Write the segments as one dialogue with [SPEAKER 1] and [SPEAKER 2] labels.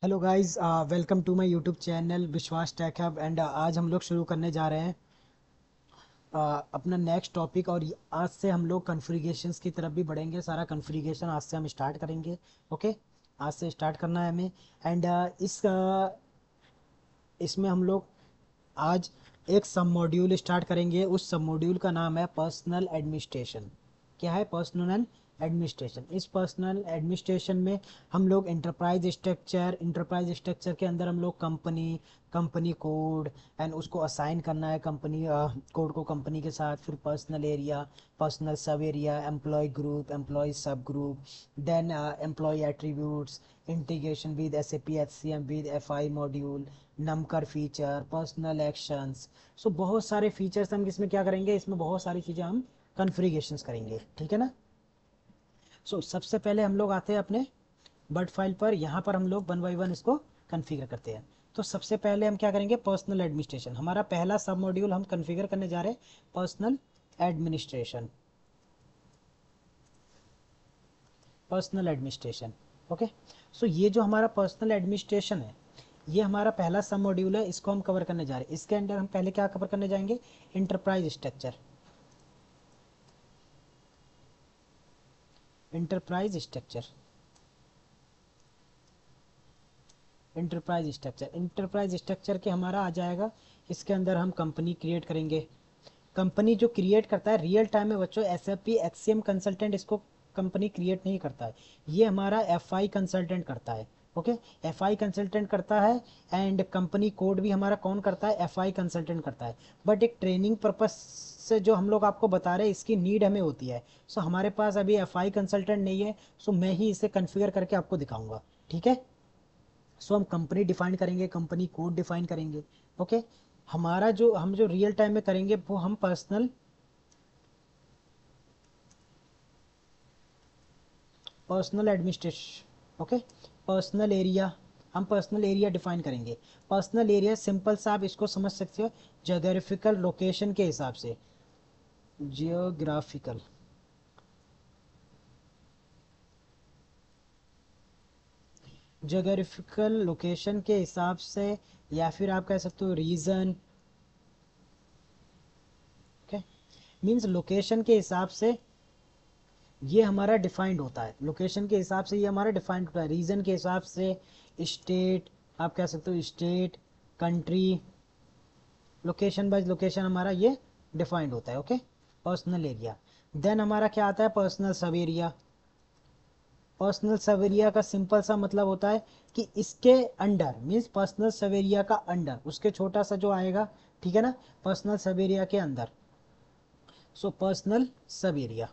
[SPEAKER 1] Hello guys, welcome to my YouTube channel Vishwas tech hub. And आज हम लोग शुरू करने जा रहे हैं अपना नेक्स्ट टॉपिक। और आज से हम लोग कॉन्फ़िगरेशंस की तरफ भी बढ़ेंगे। सारा कॉन्फ़िगरेशन आज से हम स्टार्ट करेंगे। ओके, आज से स्टार्ट करना है हमें। एंड इसमें हम लोग आज एक सब मॉड्यूल स्टार्ट करेंगे। उस सब मॉड्यूल का नाम है पर्सनल एडमिनिस्ट्रेशन। क्या है? Personal administration. इस पर्सनल एडमिनिस्ट्रेशन में हम लोग इंटरप्राइज स्ट्रक्चर के अंदर हम लोग कंपनी कोड एंड उसको असाइन करना है कंपनी कोड को कंपनी के साथ। फिर personal sub area, employee group, employee sub group, then employee attributes, integration with S A P H C M with F I module, नमकर फीचर, पर्सनल एक्शंस। सो बहुत सारे features हम इसमें क्या करेंगे, इसमें बहुत सारी चीज़ें हम कॉन्फ़िगरेशंस करेंगे। ठीक है ना? सबसे पहले हम लोग आते हैं अपने बर्ड फाइल पर। यहाँ पर हम लोग वन बाई वन इसको कॉन्फ़िगर करते हैं। तो सबसे पहले हम क्या करेंगे, पर्सनल एडमिनिस्ट्रेशन। हमारा पहला सब मॉड्यूल हम कॉन्फ़िगर करने जा रहे हैं personal administration. Personal administration. Okay, ये जो हमारा पर्सनल एडमिनिस्ट्रेशन है, ये हमारा पहला सब मॉड्यूल है। इसको हम कवर करने जा रहे हैं। इसके अंदर हम पहले क्या कवर करने जाएंगे, enterprise structure. Enterprise structure enterprise structure के हमारा आ जाएगा। इसके अंदर हम कंपनी क्रिएट करेंगे। कंपनी जो क्रिएट करता है रियल टाइम में बच्चों, S F P H C M consultant इसको कंपनी क्रिएट नहीं करता है। ये हमारा एफ आई कंसल्टेंट करता है। ओके, एफ आई कंसल्टेंट करता है। एंड कंपनी कोड भी हमारा कौन करता है, एफ आई कंसल्टेंट करता है। बट एक ट्रेनिंग पर्पस से जो हम लोग आपको बता रहे हैं, इसकी नीड हमें होती है। हमारे पास अभी एफ आई कंसल्टेंट नहीं है। मैं ही इसे कन्फिगर करके आपको दिखाऊंगा। ठीक है? हम कंपनी डिफाइन करेंगे, कंपनी कोड डिफाइन करेंगे। ओके, हमारा जो हम जो रियल टाइम में करेंगे वो हम personal administration. Okay, personal area, हम पर्सनल एरिया डिफाइन करेंगे। पर्सनल एरिया सिंपल सा आप इसको समझ सकते हो, जोग्राफिकल लोकेशन के हिसाब से। जियोग्राफिकल जोग्राफिकल लोकेशन के हिसाब से, या फिर आप कह सकते हो रीजन। ओके, मीन्स लोकेशन के हिसाब से ये हमारा डिफाइंड होता है। लोकेशन के हिसाब से ये हमारा डिफाइंड होता है। रीजन के हिसाब से स्टेट, आप कह सकते हो state, country, location by location हमारा ये डिफाइंड होता है। Okay, personal area. देन हमारा क्या आता है, personal sub area. Personal sub area का सिंपल सा मतलब होता है कि इसके under, means personal sub area का अंडर उसके छोटा सा जो आएगा। ठीक है ना? पर्सनल सब एरिया के अंदर। Personal sub area,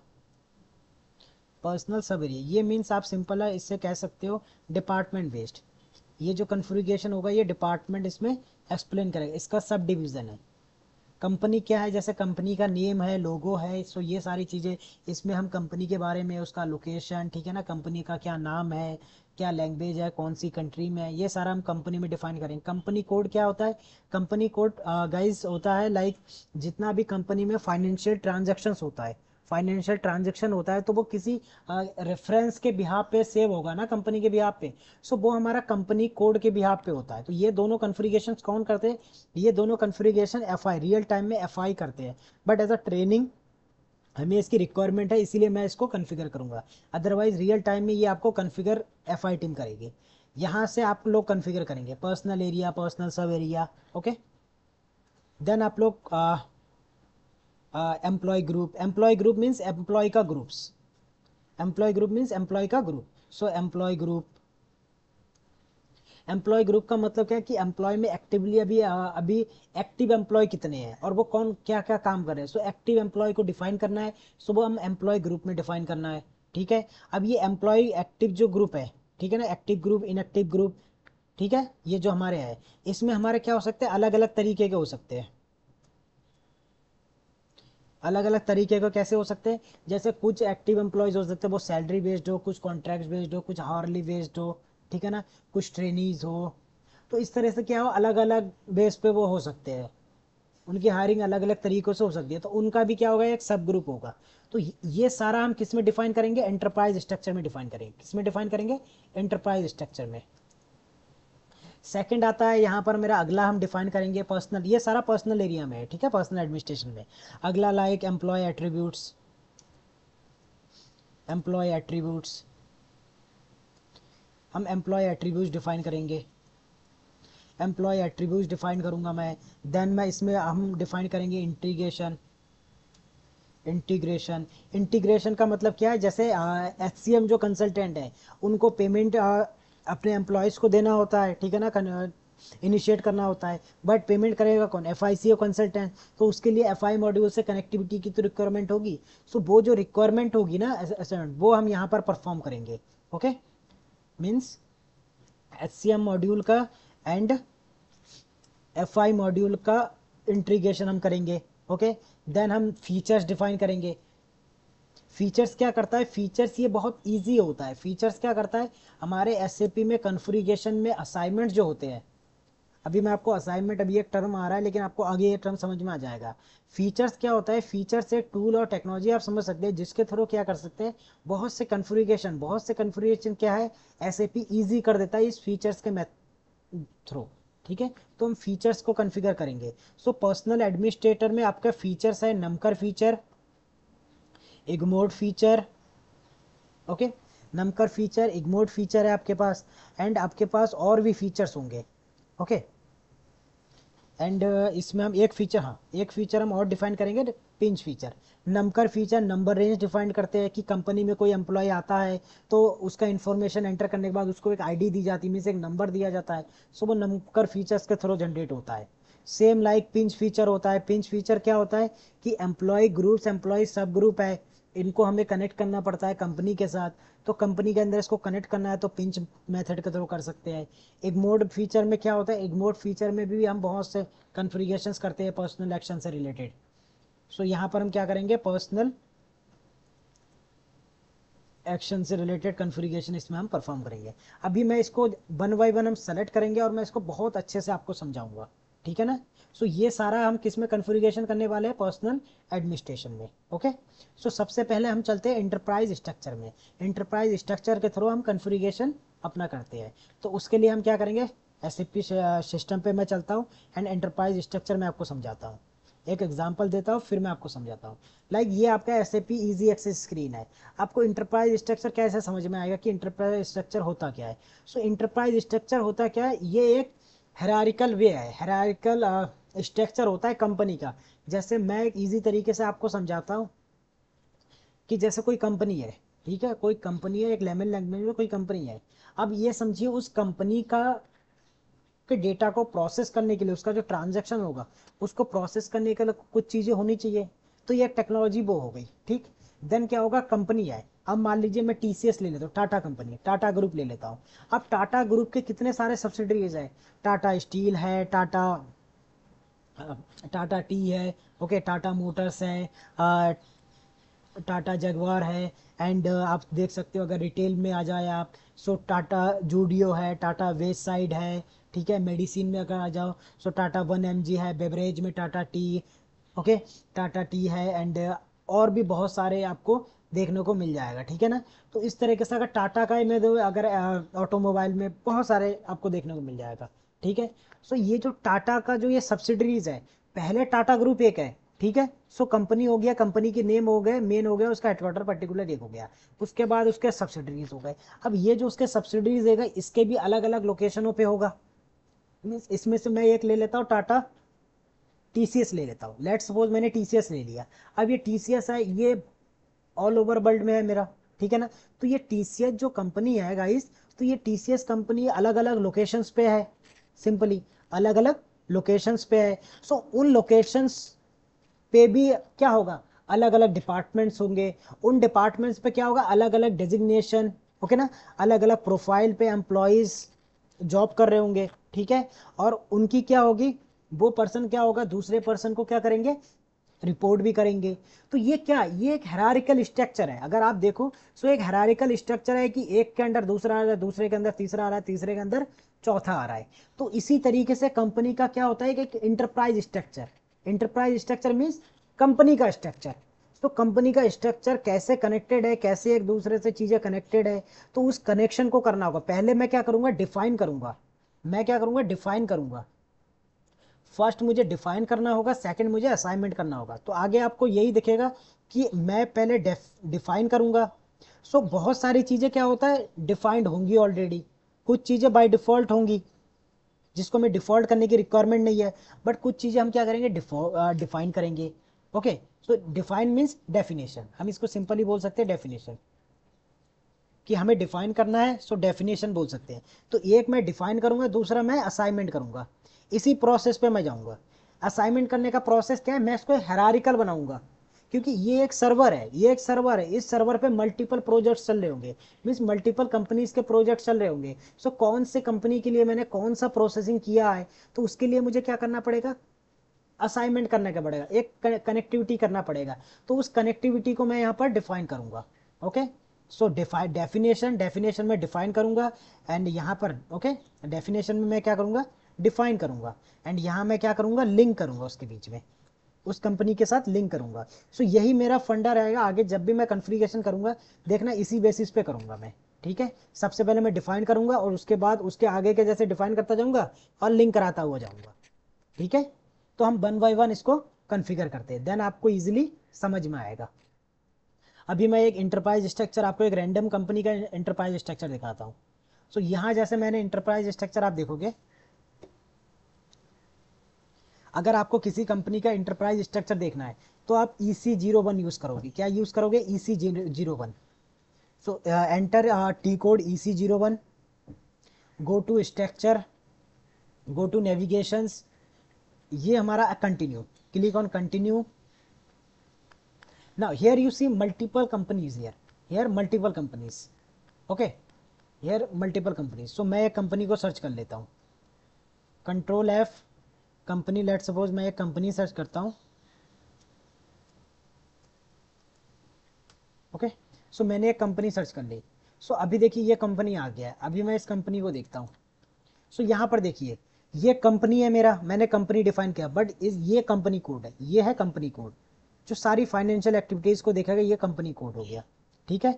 [SPEAKER 1] personal sub area ये मीन्स आप सिंपल है इससे कह सकते हो डिपार्टमेंट बेस्ड। ये जो कन्फिग्रेशन होगा ये डिपार्टमेंट इसमें एक्सप्लेन करेगा। इसका सब डिवीज़न है। कंपनी क्या है, जैसे कंपनी का नेम है, लोगो है। ये सारी चीज़ें इसमें हम कंपनी के बारे में, उसका लोकेशन, ठीक है ना, कंपनी का क्या नाम है, क्या लैंग्वेज है, कौन सी कंट्री में है, ये सारा हम कंपनी में डिफाइन करेंगे। कंपनी कोड क्या होता है? कंपनी कोड गाइस होता है लाइक जितना भी कंपनी में फाइनेंशियल ट्रांजेक्शन होता है तो वो किसी रेफरेंस के बिहाफ पे सेव होगा ना, कंपनी के बिहाफ पे। वो हमारा कंपनी कोड के बिहाफ पे होता है। तो ये दोनों कन्फिग्रेशन कौन करते हैं? ये दोनों configuration F I, real time में एफ आई करते हैं। बट एज अ ट्रेनिंग हमें इसकी रिक्वायरमेंट है, इसीलिए मैं इसको कन्फिगर करूंगा। अदरवाइज रियल टाइम में ये आपको कन्फिगर एफ आई टीम करेगी। यहाँ से आप लोग कन्फिगर करेंगे personal area, personal sub area. Okay, then आप लोग एम्प्लॉय ग्रुप मीन्स एम्प्लॉय का ग्रुप्स। एम्प्लॉय का ग्रुप। एम्प्लॉय ग्रुप का मतलब क्या है कि एम्प्लॉय में एक्टिवली अभी एक्टिव एम्प्लॉय कितने हैं और वो कौन क्या क्या काम कर रहे हैं। एक्टिव एम्प्लॉय को डिफाइन करना है। वो हम एम्प्लॉय ग्रुप में डिफाइन करना है। ठीक है? अब ये एम्प्लॉय एक्टिव जो ग्रुप है, ठीक है ना, एक्टिव ग्रुप, इनएक्टिव ग्रुप, ठीक है, ये जो हमारे हैं इसमें हमारे क्या हो सकते हैं, अलग अलग तरीके के हो सकते हैं। अलग अलग तरीके का कैसे हो सकते हैं? जैसे कुछ एक्टिव एम्प्लॉयज हो सकते हैं वो सैलरी बेस्ड हो, कुछ कॉन्ट्रैक्ट बेस्ड हो, कुछ हावरली बेस्ड हो, ठीक है ना, कुछ ट्रेनीज हो। तो इस तरह से क्या हो, अलग अलग बेस पे वो हो सकते हैं। उनकी हायरिंग अलग अलग तरीकों से हो सकती है। तो उनका भी क्या होगा, एक सब ग्रुप होगा। तो ये सारा हम किस में डिफाइन करेंगे, एंटरप्राइज स्ट्रक्चर में डिफाइन करेंगे। किस में डिफाइन करेंगे? एंटरप्राइज स्ट्रक्चर में। सेकंड आता है यहाँ पर मेरा अगला, हम डिफाइन करेंगे पर्सनल, ये सारा पर्सनल एरिया में है, ठीक है, पर्सनल एडमिनिस्ट्रेशन में। अगला like employee attributes, employee attributes, हम एम्प्लॉय एट्रीब्यूट्स डिफाइन करेंगे, एम्प्लॉय एट्रीब्यूट्स डिफाइन करूंगा मैं। देन मैं इसमें हम डिफाइन करेंगे इंटीग्रेशन, इंटीग्रेशन, इंटीग्रेशन का मतलब क्या है, जैसे HCM जो कंसल्टेंट है उनको पेमेंट अपने एम्प्लॉयज़ को देना होता है, ठीक है ना, इनिशिएट करना होता है, बट पेमेंट करेगा कौन, FICO कंसल्टेंट। तो उसके लिए FI मॉड्यूल से कनेक्टिविटी की तो रिक्वायरमेंट होगी। सो वो जो रिक्वायरमेंट होगी ना वो हम यहाँ पर परफॉर्म करेंगे। ओके, मीन्स HCM मॉड्यूल का एंड FI मॉड्यूल का इंटीग्रेशन हम करेंगे। ओके, देन हम फीचर्स डिफाइन करेंगे। फीचर्स क्या करता है, फीचर्स ये बहुत इजी होता है। फीचर्स क्या करता है, हमारे SAP में कॉन्फ़िगरेशन में असाइनमेंट जो होते हैं, अभी मैं आपको असाइनमेंट, अभी एक टर्म आ रहा है लेकिन आपको आगे ये टर्म समझ में आ जाएगा। फीचर्स क्या होता है, फीचर्स एक टूल और टेक्नोलॉजी आप समझ सकते हैं जिसके थ्रू क्या कर सकते हैं, बहुत से कन्फिग्रेशन क्या है SAP ईजी कर देता है इस फीचर्स के थ्रू। ठीक है, तो हम फीचर्स को कॉन्फ़िगर करेंगे। सो पर्सनल एडमिनिस्ट्रेटर में आपका फीचर्स है नमकर फीचर, इग्मोड फीचर, ओके, नमकर फीचर, इग्मोड फीचर है आपके पास, एंड आपके पास और भी फीचर्स होंगे। ओके, एंड इसमें हम एक फीचर, हाँ एक फीचर हम और डिफाइन करेंगे, पिंच फीचर। नमकर फीचर नंबर रेंज डिफाइन करते हैं कि कंपनी में कोई एम्प्लॉय आता है तो उसका इन्फॉर्मेशन एंटर करने के बाद उसको एक ID दी जाती है, मीन्स एक नंबर दिया जाता है। सो वो नमकर फीचर्स के थ्रू जनरेट होता है। सेम लाइक पिंच फीचर होता है। पिंच फीचर क्या होता है कि employ groups, employ sub group है, इनको हमें कनेक्ट करना पड़ता है कंपनी के साथ, तो कंपनी के अंदर इसको कनेक्ट करना है तो पिंच मेथड के थ्रू कर सकते हैं। इग्मोड फीचर में क्या होता है, इग्मोड फीचर में भी हम बहुत से कॉन्फ़िगरेशंस करते हैं पर्सनल एक्शन से रिलेटेड। सो यहाँ पर हम क्या करेंगे, पर्सनल एक्शन से रिलेटेड कॉन्फ़िगरेशन इसमें हम परफॉर्म करेंगे। अभी मैं इसको वन बाय वन हम सेलेक्ट करेंगे और मैं इसको बहुत अच्छे से आपको समझाऊंगा, ठीक है ना। सो ये सारा हम किस में कॉन्फ़िगरेशन करने वाले हैं, पर्सनल एडमिनिस्ट्रेशन में। ओके, सो सबसे पहले हम चलते हैं इंटरप्राइज स्ट्रक्चर में। इंटरप्राइज स्ट्रक्चर के थ्रू हम कॉन्फ़िगरेशन अपना करते हैं। तो उसके लिए हम क्या करेंगे, SAP सिस्टम पे मैं चलता हूँ एंड एंटरप्राइज स्ट्रक्चर में आपको समझाता हूँ। एक एग्जांपल देता हूँ फिर मैं आपको समझाता हूँ। लाइक ये आपका SAP इजी एक्सेस स्क्रीन है। आपको इंटरप्राइज स्ट्रक्चर कैसे समझ में आएगा कि इंटरप्राइज स्ट्रक्चर होता क्या है। सो इंटरप्राइज स्ट्रक्चर होता क्या है, ये एक हेरारिकल वे है, हेरारिकल स्ट्रक्चर होता है कंपनी का। जैसे मैं एक ईजी तरीके से आपको समझाता हूँ कि जैसे कोई कंपनी है, ठीक है, कोई कंपनी है, एक लेमन लैंग्वेज में कोई कंपनी है। अब ये समझिए उस कंपनी का के डेटा को प्रोसेस करने के लिए, उसका जो ट्रांजैक्शन होगा उसको प्रोसेस करने के लिए कुछ चीज़ें होनी चाहिए। तो ये टेक्नोलॉजी वो हो गई, ठीक। देन क्या होगा, कंपनी है। अब मान लीजिए मैं TCS ले लेता हूँ, टाटा कंपनी, टाटा ग्रुप ले लेता हूँ। अब टाटा ग्रुप के कितने सारे सब्सिडरीज है, टाटा स्टील है, टाटा टी है, ओके, टाटा मोटर्स है, टाटा जगवार है, एंड आप देख सकते हो अगर रिटेल में आ जाए आप, सो टाटा जूडियो है, टाटा वेस्ट साइड है, ठीक है। मेडिसिन में अगर आ जाओ सो टाटा 1mg है, बेवरेज में Tata T, okay, Tata T है, एंड और भी बहुत सारे आपको देखने को मिल जाएगा, ठीक है ना। तो इस तरीके से अगर टाटा का ही मैं दो, अगर ऑटोमोबाइल में बहुत सारे आपको देखने को मिल जाएगा, ठीक है। सो ये जो टाटा का जो ये सब्सिडरीज है, पहले टाटा ग्रुप एक है, ठीक है। सो कंपनी हो गया, कंपनी के नेम हो गए, मेन हो गया, उसका हेडक्वार्टर पर्टिकुलर एक हो गया, उसके बाद उसके सब्सिडरीज हो गए। अब ये जो उसके सब्सिडरीज है इसके भी अलग अलग लोकेशनों पे होगा। मीन्स इसमें से मैं एक ले लेता हूँ, टाटा TCS ले लेता हूँ। लेट्स सपोज मैंने TCS ले लिया। अब ये TCS है, ये ऑल ओवर वर्ल्ड में है मेरा, ठीक है ना। तो ये TCS जो कंपनी है गाइस, तो ये TCS कंपनी अलग अलग लोकेशंस पे है, सिंपली अलग अलग लोकेशंस पे है। सो उन लोकेशंस पे भी क्या होगा, अलग अलग डिपार्टमेंट्स होंगे। उन डिपार्टमेंट्स पे क्या होगा, अलग अलग डेजिग्नेशन, ओके ना, अलग अलग प्रोफाइल पे एम्प्लॉयज जॉब कर रहे होंगे, ठीक है। और उनकी क्या होगी, वो पर्सन क्या होगा, दूसरे पर्सन को क्या करेंगे, रिपोर्ट भी करेंगे। तो ये क्या, ये एक हेरारिकल स्ट्रक्चर है। अगर आप देखो सो एक हेरारिकल स्ट्रक्चर है कि एक के अंदर दूसरा आ रहा है, दूसरे के अंदर तीसरा आ रहा है, तीसरे के अंदर चौथा आ रहा है। तो इसी तरीके से कंपनी का क्या होता है कि enterprise structure, enterprise structure means company का स्ट्रक्चर। तो कंपनी का स्ट्रक्चर कैसे कनेक्टेड है, कैसे एक दूसरे से चीजें कनेक्टेड है, तो उस कनेक्शन को करना होगा। पहले मैं क्या करूंगा, डिफाइन करूंगा मैं क्या करूँगा, डिफाइन करूँगा। फर्स्ट मुझे डिफाइन करना होगा, सेकंड मुझे असाइनमेंट करना होगा। तो आगे आपको यही दिखेगा कि मैं पहले डिफाइन करूँगा। सो बहुत सारी चीज़ें क्या होता है डिफाइंड होंगी ऑलरेडी, कुछ चीज़ें बाय डिफ़ॉल्ट होंगी जिसको मैं डिफ़ॉल्ट करने की रिक्वायरमेंट नहीं है, बट कुछ चीज़ें हम क्या करेंगे डिफाइन करेंगे। ओके, सो डिफाइन मीन्स डेफिनेशन, हम इसको सिंपली बोल सकते हैं डेफिनेशन, कि हमें डिफाइन करना है, सो डेफिनेशन बोल सकते हैं। तो एक मैं डिफाइन करूंगा, दूसरा मैं असाइनमेंट करूंगा। इसी प्रोसेस पे मैं जाऊंगा। असाइनमेंट करने का प्रोसेस क्या है, मैं इसको हायरार्किकल बनाऊंगा, क्योंकि ये एक सर्वर है, ये एक सर्वर है, इस सर्वर पे मल्टीपल प्रोजेक्ट्स चल रहे होंगे, मीन्स मल्टीपल कंपनीज के प्रोजेक्ट चल रहे होंगे। सो कौन से कंपनी के लिए मैंने कौन सा प्रोसेसिंग किया है, तो उसके लिए मुझे क्या करना पड़ेगा, असाइनमेंट करने का पड़ेगा, एक कनेक्टिविटी करना पड़ेगा। तो उस कनेक्टिविटी को मैं यहाँ पर डिफाइन करूंगा। ओके, सो डिफाइन डेफिनेशन, डेफिनेशन में डिफाइन करूंगा, एंड यहाँ पर ओके डेफिनेशन में मैं क्या करूंगा, डिफाइन करूंगा, एंड यहाँ मैं क्या करूंगा, लिंक करूंगा उसके बीच में, उस कंपनी के साथ लिंक करूंगा। सो यही मेरा फंडा रहेगा आगे जब भी मैं कॉन्फ़िगरेशन करूंगा, देखना इसी बेसिस पे करूंगा मैं। ठीक है, सबसे पहले मैं डिफाइन करूंगा और उसके बाद उसके आगे के जैसे डिफाइन करता जाऊंगा और लिंक कराता हुआ जाऊंगा। ठीक है, तो हम वन बाय वन इसको कॉन्फ़िगर करते हैं, देन आपको इजीली समझ में आएगा। अभी मैं एक इंटरप्राइज स्ट्रक्चर, आपको एक रैंडम कंपनी का इंटरप्राइज स्ट्रक्चर दिखाता हूँ। सो यहाँ जैसे मैंने इंटरप्राइज स्ट्रक्चर आप देखोगे, अगर आपको किसी कंपनी का इंटरप्राइज स्ट्रक्चर देखना है तो आप EC01 यूज़ करोगे। क्या यूज़ करोगे, EC01। So enter T code EC01, go to structure, go to navigations, ये हमारा continue, click on continue. Now here you see multiple companies here multiple companies, okay, here multiple companies। so मैं एक company को search कर लेता हूँ, control F, company, let suppose मैं एक कंपनी सर्च करता हूँ। ओके, सो मैंने एक कंपनी सर्च कर ली। सो अभी देखिए ये कंपनी आ गया है, अभी मैं इस कंपनी को देखता हूँ। सो यहाँ पर देखिए ये कंपनी है मेरा, मैंने कंपनी डिफाइन किया, बट इस ये कंपनी कोड है, ये है कंपनी कोड। जो सारी फाइनेंशियल एक्टिविटीज़ को देखेगा ये कंपनी कोड हो गया। ठीक है,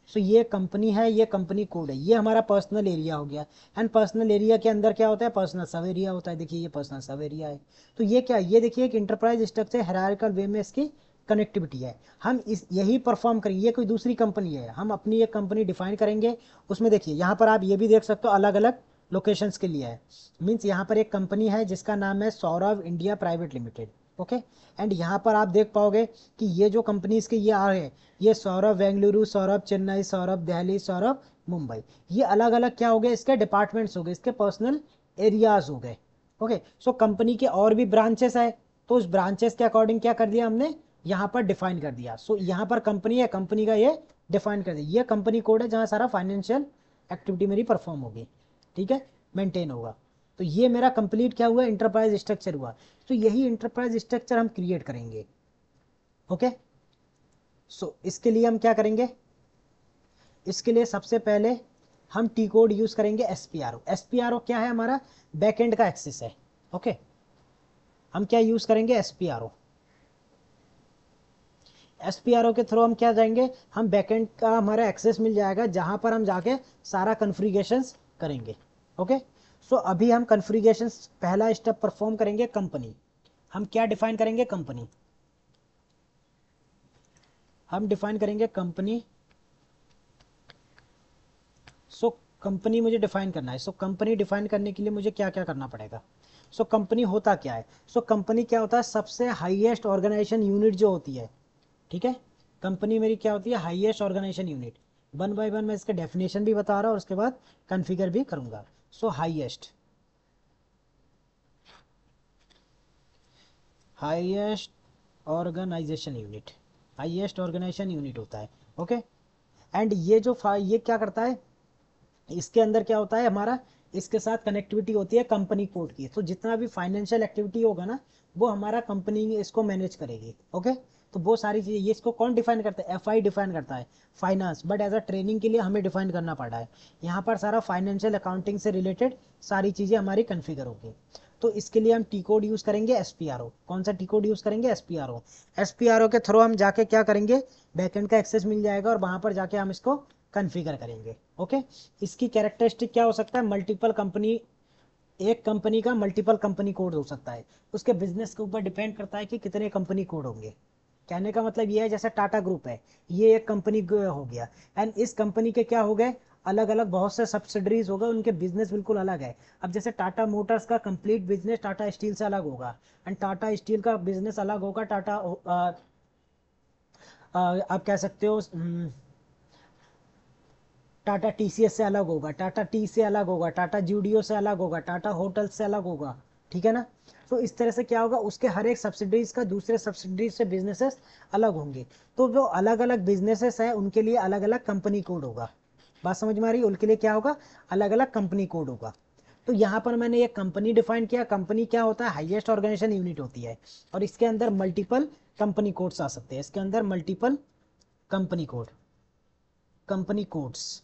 [SPEAKER 1] सो ये कंपनी है, ये कंपनी कोड है, ये हमारा पर्सनल एरिया हो गया। एंड पर्सनल एरिया के अंदर क्या होता है, पर्सनल सब एरिया होता है। देखिए ये पर्सनल सब एरिया है। तो ये क्या है, ये देखिए एक इंटरप्राइज स्ट्रक्चर हायरार्किकल वे में इसकी कनेक्टिविटी है। हम इस यही परफॉर्म करेंगे, ये कोई दूसरी कंपनी है, हम अपनी एक कंपनी डिफाइन करेंगे। उसमें देखिए यहाँ पर आप ये भी देख सकते हो अलग अलग लोकेशंस के लिए है। मीन्स यहाँ पर एक कंपनी है जिसका नाम है Saurabh India private limited. Okay, and यहाँ पर आप देख पाओगे कि ये जो कंपनीज के ये आ रहे हैं, ये सौरभ बेंगलुरु, सौरभ चेन्नई, सौरभ दिल्ली, सौरभ मुंबई, ये अलग अलग क्या हो गए, इसके डिपार्टमेंट्स हो गए, इसके पर्सनल एरियाज हो गए। ओके, सो कंपनी के और भी ब्रांचेस है, तो उस ब्रांचेस के अकॉर्डिंग क्या कर दिया हमने, यहाँ पर डिफाइन कर दिया। सो यहाँ पर कंपनी है, कंपनी का ये डिफाइन कर दिया, ये कंपनी कोड है जहाँ सारा फाइनेंशियल एक्टिविटी मेरी परफॉर्म होगी। ठीक है, मेंटेन होगा। तो ये मेरा कंप्लीट क्या हुआ, इंटरप्राइज स्ट्रक्चर हुआ। तो यही इंटरप्राइज स्ट्रक्चर हम क्रिएट करेंगे। ओके, सो इसके लिए हम क्या करेंगे, इसके लिए सबसे पहले हम टी कोड यूज करेंगे SPRO। SPRO क्या है, हमारा बैकएंड का एक्सेस है। ओके, हम क्या यूज करेंगे, SPRO। SPRO के थ्रू हम क्या जाएंगे, हम बैकएंड का हमारा एक्सेस मिल जाएगा जहां पर हम जाके सारा कॉन्फ़िगरेशंस करेंगे। ओके, सो अभी हम कॉन्फ़िगरेशंस पहला स्टेप परफॉर्म करेंगे, कंपनी। हम क्या डिफाइन करेंगे, कंपनी, हम डिफाइन करेंगे कंपनी। सो कंपनी मुझे डिफाइन करना है। सो कंपनी डिफाइन करने के लिए मुझे क्या क्या करना पड़ेगा। सो कंपनी होता क्या है, सो कंपनी क्या होता है, सबसे हाईएस्ट ऑर्गेनाइजेशन यूनिट जो होती है। ठीक है, कंपनी मेरी क्या होती है, highest organisation unit. One by one मैं इसका डेफिनेशन भी बता रहा हूँ और उसके बाद कॉन्फ़िगर भी करूंगा। So highest, highest organisation unit, highest organisation unit होता है। ओके, एंड ये जो ये क्या करता है, इसके अंदर क्या होता है हमारा, इसके साथ कनेक्टिविटी होती है कंपनी कोड की। तो जितना भी फाइनेंशियल एक्टिविटी होगा ना, वो हमारा कंपनी इसको मैनेज करेगी। ओके, तो वो सारी चीज़ें, ये इसको कौन डिफाइन करता है, FI डिफाइन करता है, finance. But as a training के लिए हमें डिफाइन करना पड़ा है। यहाँ पर सारा फाइनेंशियल अकाउंटिंग से रिलेटेड सारी चीज़ें हमारी कन्फिगर होगी। तो इसके लिए हम टी कोड यूज़ करेंगे, SPRO। कौन सा टी कोड यूज़ करेंगे, SPRO। SPRO के थ्रू हम जाके क्या करेंगे, बैकएंड का एक्सेस मिल जाएगा और वहाँ पर जाके हम इसको कन्फिगर करेंगे। ओके, इसकी कैरेक्टरिस्टिक क्या हो सकता है, मल्टीपल कंपनी एक कंपनी का मल्टीपल कंपनी कोड हो सकता है, उसके बिजनेस के ऊपर डिपेंड करता है कि कितने कंपनी कोड होंगे। कहने का मतलब ये है जैसे टाटा ग्रुप है, ये एक कंपनी हो गया, एंड इस कंपनी के क्या हो गए, अलग अलग बहुत से सब्सिडरीज हो गए, उनके बिजनेस बिल्कुल अलग है। अब जैसे टाटा मोटर्स का कंप्लीट बिजनेस टाटा स्टील से अलग होगा, एंड टाटा स्टील का बिजनेस अलग होगा टाटा, आप कह सकते हो टाटा टीसीएस से अलग होगा, टाटा टी से अलग होगा, टाटा जूडियो से अलग होगा, टाटा होटल से अलग होगा। ठीक है ना। तो इस तरह से क्या होगा, उसके हर एक सब्सिडीज का दूसरे सब्सिडीज से बिजनेसेस अलग होंगे। तो जो अलग अलग बिजनेसेस हैं उनके लिए अलग अलग कंपनी कोड होगा। बात समझ में आ रही है, उनके लिए क्या होगा, अलग अलग कंपनी कोड होगा। तो यहाँ पर मैंने एक कंपनी डिफाइन किया। कंपनी क्या होता है, हाईएस्ट ऑर्गेनाइजेशन यूनिट होती है, और इसके अंदर मल्टीपल कंपनी कोड्स आ सकते हैं। इसके अंदर multiple company code, company codes,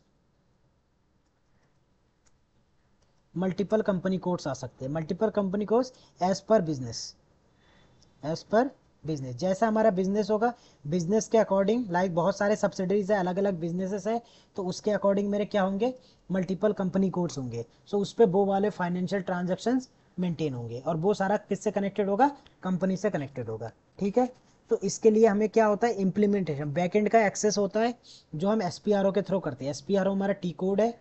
[SPEAKER 1] multiple company codes आ सकते हैं। Multiple company codes as per business, as per business, जैसा हमारा बिजनेस होगा, बिजनेस के अकॉर्डिंग, लाइक बहुत सारे सब्सिडरीज है, अलग अलग बिजनेसेस है, तो उसके अकॉर्डिंग मेरे क्या होंगे, मल्टीपल कंपनी कोड्स होंगे। सो उस पर वो वाले फाइनेंशियल ट्रांजेक्शन्स मेंटेन होंगे, और वो सारा किससे कनेक्टेड होगा, कंपनी से कनेक्टेड होगा। ठीक है। तो इसके लिए हमें क्या होता है, इम्प्लीमेंटेशन, बैकएंड का एक्सेस होता है जो हम एसपीआरओ के थ्रू करते हैं। एसपीआरओ हमारा टी कोड है।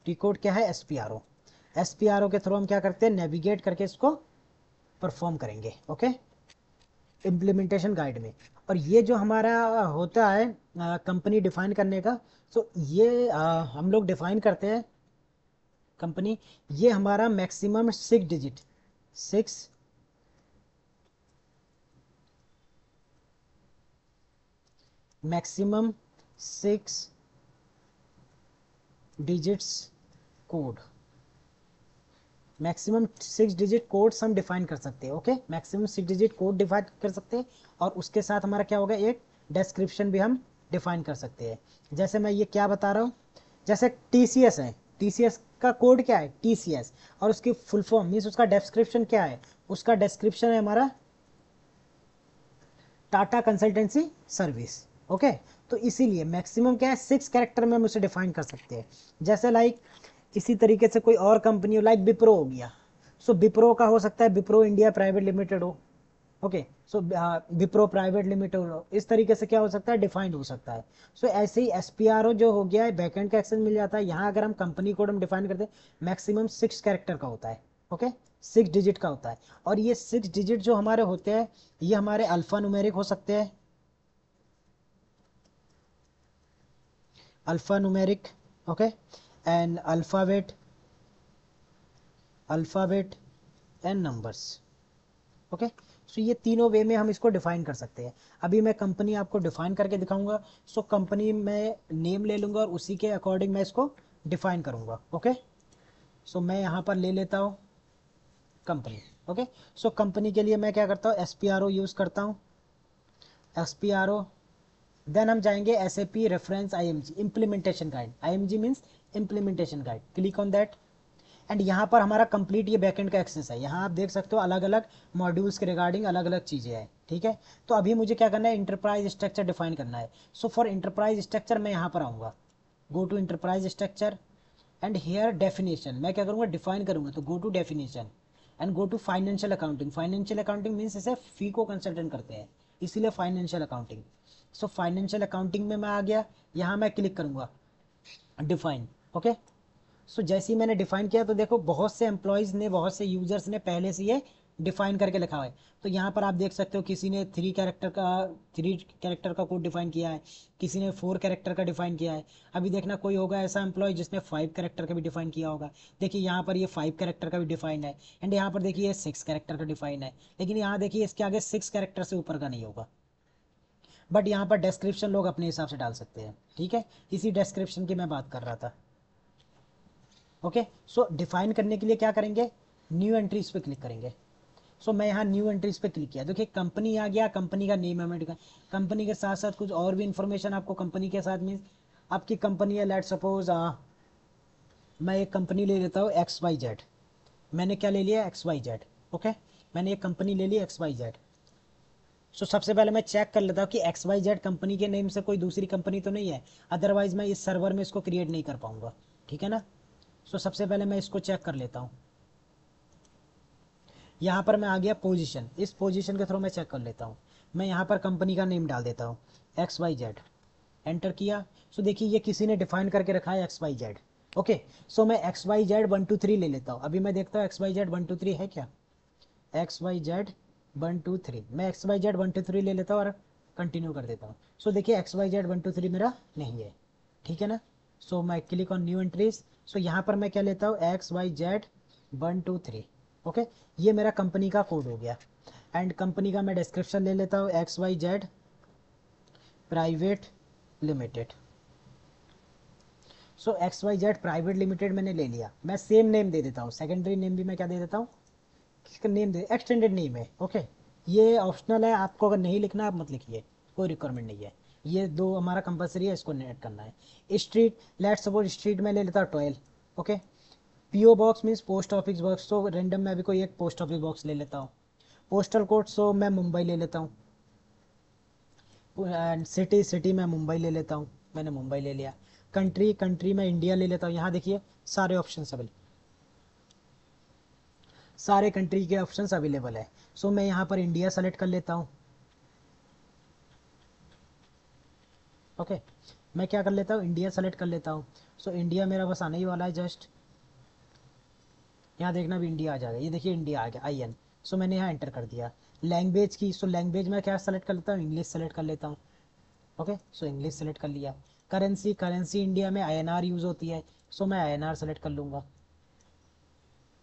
[SPEAKER 1] टी कोड क्या है, एसपीआरओ। एसपीआरओ के थ्रू हम क्या करते हैं, नेविगेट करके इसको परफॉर्म करेंगे। ओके, इम्प्लीमेंटेशन गाइड में। और ये जो हमारा होता है कंपनी डिफाइन करने का, सो ये हम लोग डिफाइन करते हैं कंपनी, ये हमारा maximum 6 digit, 6 maximum 6 digits code, maximum 6 digit codes हम डिफाइन कर सकते हैं। Okay, maximum 6 digit code define कर सकते हैं, और उसके साथ हमारा क्या होगा, एक डिस्क्रिप्शन भी हम डिफाइन कर सकते हैं। जैसे मैं ये क्या बता रहा हूँ, जैसे टीसीएस है, टीसीएस का कोड क्या है, टीसीएस, और उसकी फुल फॉर्म मीन्स उसका डिस्क्रिप्शन क्या है, उसका डिस्क्रिप्शन है हमारा टाटा कंसल्टेंसी सर्विस। ओके, तो इसीलिए मैक्सिमम क्या है, 6 कैरेक्टर में हम उसे डिफाइन कर सकते हैं। जैसे लाइक इसी तरीके से कोई और कंपनी हो, लाइक विप्रो हो गया, सो विप्रो का हो सकता है विप्रो इंडिया प्राइवेट लिमिटेड हो। ओके, सो विप्रो प्राइवेट लिमिटेड हो, इस तरीके से क्या हो सकता है, डिफाइंड हो सकता है। सो ऐसे ही एसपीआरओ जो हो गया है, बैकएंड का एक्सेस मिल जाता है। यहाँ अगर हम कंपनी कोड हम डिफाइन करते हैं, मैक्सिमम 6 कैरेक्टर का होता है। ओके, 6 डिजिट का होता है, और ये 6 डिजिट जो हमारे होते हैं, ये हमारे अल्फा न्यूमेरिक हो सकते हैं, alpha numeric. Okay, and alphabet, alphabet and numbers. Okay, so ये तीनों वे में हम इसको डिफाइन कर सकते हैं। अभी मैं कंपनी आपको डिफाइन करके दिखाऊंगा। सो कंपनी में नेम ले लूंगा, और उसी के अकॉर्डिंग मैं इसको डिफाइन करूंगा। ओके, सो मैं यहाँ पर ले लेता हूँ कंपनी। ओके, सो कंपनी के लिए मैं क्या करता हूँ, एसपीआरओ यूज़ करता हूँ, एसपीआरओ। देन हम जाएंगे S A P reference I M G, implementation guide, I M G means implementation guide, click on that. And यहाँ पर हमारा कंप्लीट ये बैकएंड का एक्सेस है। यहाँ आप देख सकते हो अलग अलग मॉड्यूल्स के रिगार्डिंग अलग अलग चीज़ें हैं। ठीक है, तो अभी मुझे क्या करना है, इंटरप्राइज स्ट्रक्चर डिफाइन करना है। सो फॉर इंटरप्राइज स्ट्रक्चर मैं यहाँ पर आऊँगा, go to enterprise structure, and here definition मैं क्या करूँगा, डिफाइन करूँगा, तो go to definition and go to financial accounting. Financial accounting means इसे फी को कंसल्टेंट करते हैं, इसीलिए financial accounting. So financial accounting में मैं आ गया, यहाँ मैं क्लिक करूँगा डिफाइन। ओके, सो जैसे ही मैंने डिफाइन किया, तो देखो बहुत से एम्प्लॉयज़ ने, बहुत से यूजर्स ने पहले से ये डिफाइन करके लिखा हुआ है। तो यहाँ पर आप देख सकते हो किसी ने 3 कैरेक्टर का कोड डिफाइन किया है, किसी ने 4 कैरेक्टर का डिफाइन किया है। अभी देखना कोई होगा ऐसा एम्प्लॉय जिसने 5 कैरेक्टर का भी डिफाइन किया होगा। देखिए यहाँ पर ये 5 कैरेक्टर का भी डिफाइन है, एंड यहाँ पर देखिए 6 कैरेक्टर का डिफाइन है। लेकिन यहाँ देखिए इसके आगे 6 कैरेक्टर से ऊपर का नहीं होगा, बट यहाँ पर डिस्क्रिप्शन लोग अपने हिसाब से डाल सकते हैं। ठीक है, इसी डिस्क्रिप्शन की मैं बात कर रहा था। ओके, सो डिफाइन करने के लिए क्या करेंगे, न्यू एंट्रीज पे क्लिक करेंगे। सो मैं यहाँ न्यू एंट्रीज पे क्लिक किया, देखिए कंपनी आ गया, कंपनी का नेम है, कंपनी के साथ साथ कुछ और भी इंफॉर्मेशन आपको कंपनी के साथ मीन्स आपकी कंपनी है, लेट सपोज मैं एक कंपनी ले लेता हूँ एक्स वाई जेड। मैंने क्या ले लिया, एक्स वाई जेड। ओके, मैंने एक कंपनी ले ली एक्स वाई जेड। सो सबसे पहले मैं चेक कर लेता हूँ कि एक्स वाई जेड कंपनी के नेम से कोई दूसरी कंपनी तो नहीं है, अदरवाइज मैं इस सर्वर में इसको क्रिएट नहीं कर पाऊंगा। ठीक है ना। सो सबसे पहले मैं इसको चेक कर लेता हूँ। यहाँ पर मैं आ गया पोजीशन, इस पोजीशन के थ्रू मैं चेक कर लेता हूँ। मैं यहाँ पर कंपनी का नेम डाल देता हूँ XYZ, एंटर किया। सो देखिए ये किसी ने डिफाइन करके रखा है XYZ। ओके, सो मैं XYZ 123 ले लेता हूँ। अभी मैं देखता हूँ XYZ 123 है क्या। XYZ 123, मैं XYZ 123 ले लेता हूँ और कंटिन्यू कर देता हूँ। सो देखिए XYZ 123 मेरा नहीं है, ठीक है ना। सो मैं click on new entries. So यहाँ पर मैं क्या लेता हूँ XYZ 123। ओके, ये मेरा कंपनी का कोड हो गया। एंड कंपनी का मैं डिस्क्रिप्शन ले लेता हूँ XYZ प्राइवेट लिमिटेड। सो XYZ प्राइवेट लिमिटेड मैंने ले लिया। मैं सेम नेम दे देता हूँ, सेकेंडरी नेम भी मैं क्या दे देता हूँ, इसका नेम दे, एक्सटेंडेड नेम है। ओके, ये ऑप्शनल है, आपको अगर नहीं लिखना आप मत लिखिए, कोई रिक्वायरमेंट नहीं है। ये दो हमारा कंपलसरी है, इसको नेट करना है। स्ट्रीट, लेट्स सपोज स्ट्रीट में ले लेता हूँ 12। Okay, PO box means post office box, तो रेंडम में अभी कोई एक पोस्ट ऑफिस बॉक्स ले लेता हूँ। पोस्टल कोड, सो मैं मुंबई ले लेता हूँ। सिटी, सिटी मैं मुंबई ले लेता हूँ, मैंने मुंबई ले लिया। कंट्री, कंट्री मैं इंडिया ले लेता हूँ। यहाँ देखिए सारे ऑप्शन अवेलेबल, सारे कंट्री के ऑप्शंस अवेलेबल है। सो मैं यहाँ पर इंडिया सेलेक्ट कर लेता हूँ। ओके, मैं क्या कर लेता हूँ, इंडिया सेलेक्ट कर लेता हूँ। सो इंडिया मेरा बस आने ही वाला है जस्ट। यहाँ देखना भी इंडिया आ जाएगा, ये देखिए इंडिया आ गया IN। सो मैंने यहाँ एंटर कर दिया। लैंग्वेज की, सो लैंग्वेज में क्या सेलेक्ट कर लेता हूँ, इंग्लिश सेलेक्ट कर लेता हूँ। ओके, सो इंग्लिश सेलेक्ट कर लिया। करेंसी, करेंसी इंडिया में INR यूज़ होती है, सो मैं INR सेलेक्ट कर लूँगा।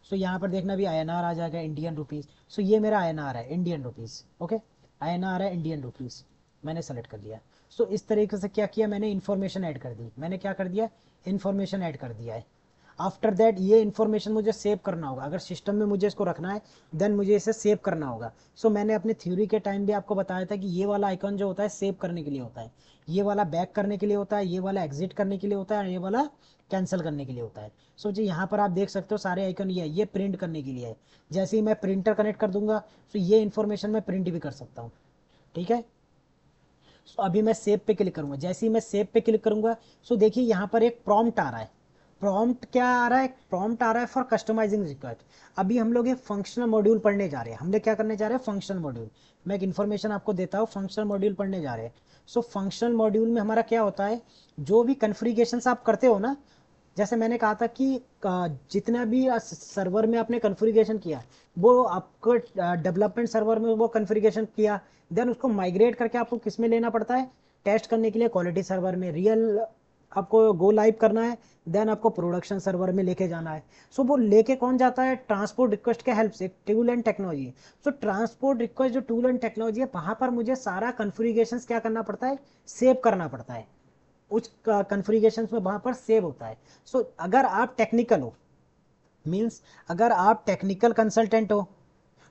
[SPEAKER 1] सो यहाँ पर देखना भी INR आ जाएगा, इंडियन रुपीज़। सो ये मेरा INR है, इंडियन रुपीज़। ओके, INR है, इंडियन रुपीज़, मैंने सेलेक्ट कर लिया। सो इस तरीके से क्या किया मैंने, इन्फॉर्मेशन ऐड कर दी। मैंने क्या कर दिया, इन्फॉर्मेशन ऐड कर दिया है। आफ्टर दैट ये इन्फॉर्मेशन मुझे सेव करना होगा, अगर सिस्टम में मुझे इसको रखना है देन मुझे इसे सेव करना होगा। सो मैंने अपने थ्योरी के टाइम भी आपको बताया था कि ये वाला आइकन जो होता है सेव करने के लिए होता है, ये वाला बैक करने के लिए होता है, ये वाला एग्जिट करने के लिए होता है, और ये वाला कैंसिल करने के लिए होता है। सो जी यहाँ पर आप देख सकते हो सारे आइकन ये है, ये प्रिंट करने के लिए है। जैसे ही मैं प्रिंटर कनेक्ट कर दूंगा तो ये इन्फॉर्मेशन मैं प्रिंट भी कर सकता हूँ, ठीक है। सो अभी मैं सेव पे क्लिक करूंगा। जैसे ही मैं सेव पे क्लिक करूंगा सो देखिए यहाँ पर एक प्रॉम्प्ट आ रहा है। प्रॉम्प्ट क्या आ रहा है, प्रॉम्प्ट आ रहा है फॉर कस्टमाइजिंग रिक्वेस्ट। अभी हम लोग ये फंक्शनल मॉड्यूल पढ़ने जा रहे हैं। हम लोग क्या करने जा रहे हैं, फंक्शनल मॉड्यूल। मैं एक इन्फॉर्मेशन आपको देता हूँ, फंक्शनल मॉड्यूल पढ़ने जा रहे हैं। सो फंक्शनल मॉड्यूल में हमारा क्या होता है, जो भी कन्फिग्रेशन आप करते हो ना, जैसे मैंने कहा था कि जितना भी सर्वर में आपने कन्फिग्रेशन किया वो आपको डेवलपमेंट सर्वर में वो कन्फिग्रेशन किया, देन उसको माइग्रेट करके आपको किस में लेना पड़ता है, टेस्ट करने के लिए क्वालिटी सर्वर में, रियल आपको गो लाइव करना है, देन आपको प्रोडक्शन सर्वर में लेके जाना है। सो वो लेके कौन जाता है, ट्रांसपोर्ट रिक्वेस्ट के हेल्प से, tool and technology. So transport request जो टूल एंड टेक्नोलॉजी है वहां पर मुझे सारा कन्फिग्रेशन क्या करना पड़ता है, सेव करना पड़ता है। उस कन्फिग्रेशन में वहां पर सेव होता है। सो अगर आप टेक्निकल हो, मीन्स अगर आप टेक्निकल कंसल्टेंट हो,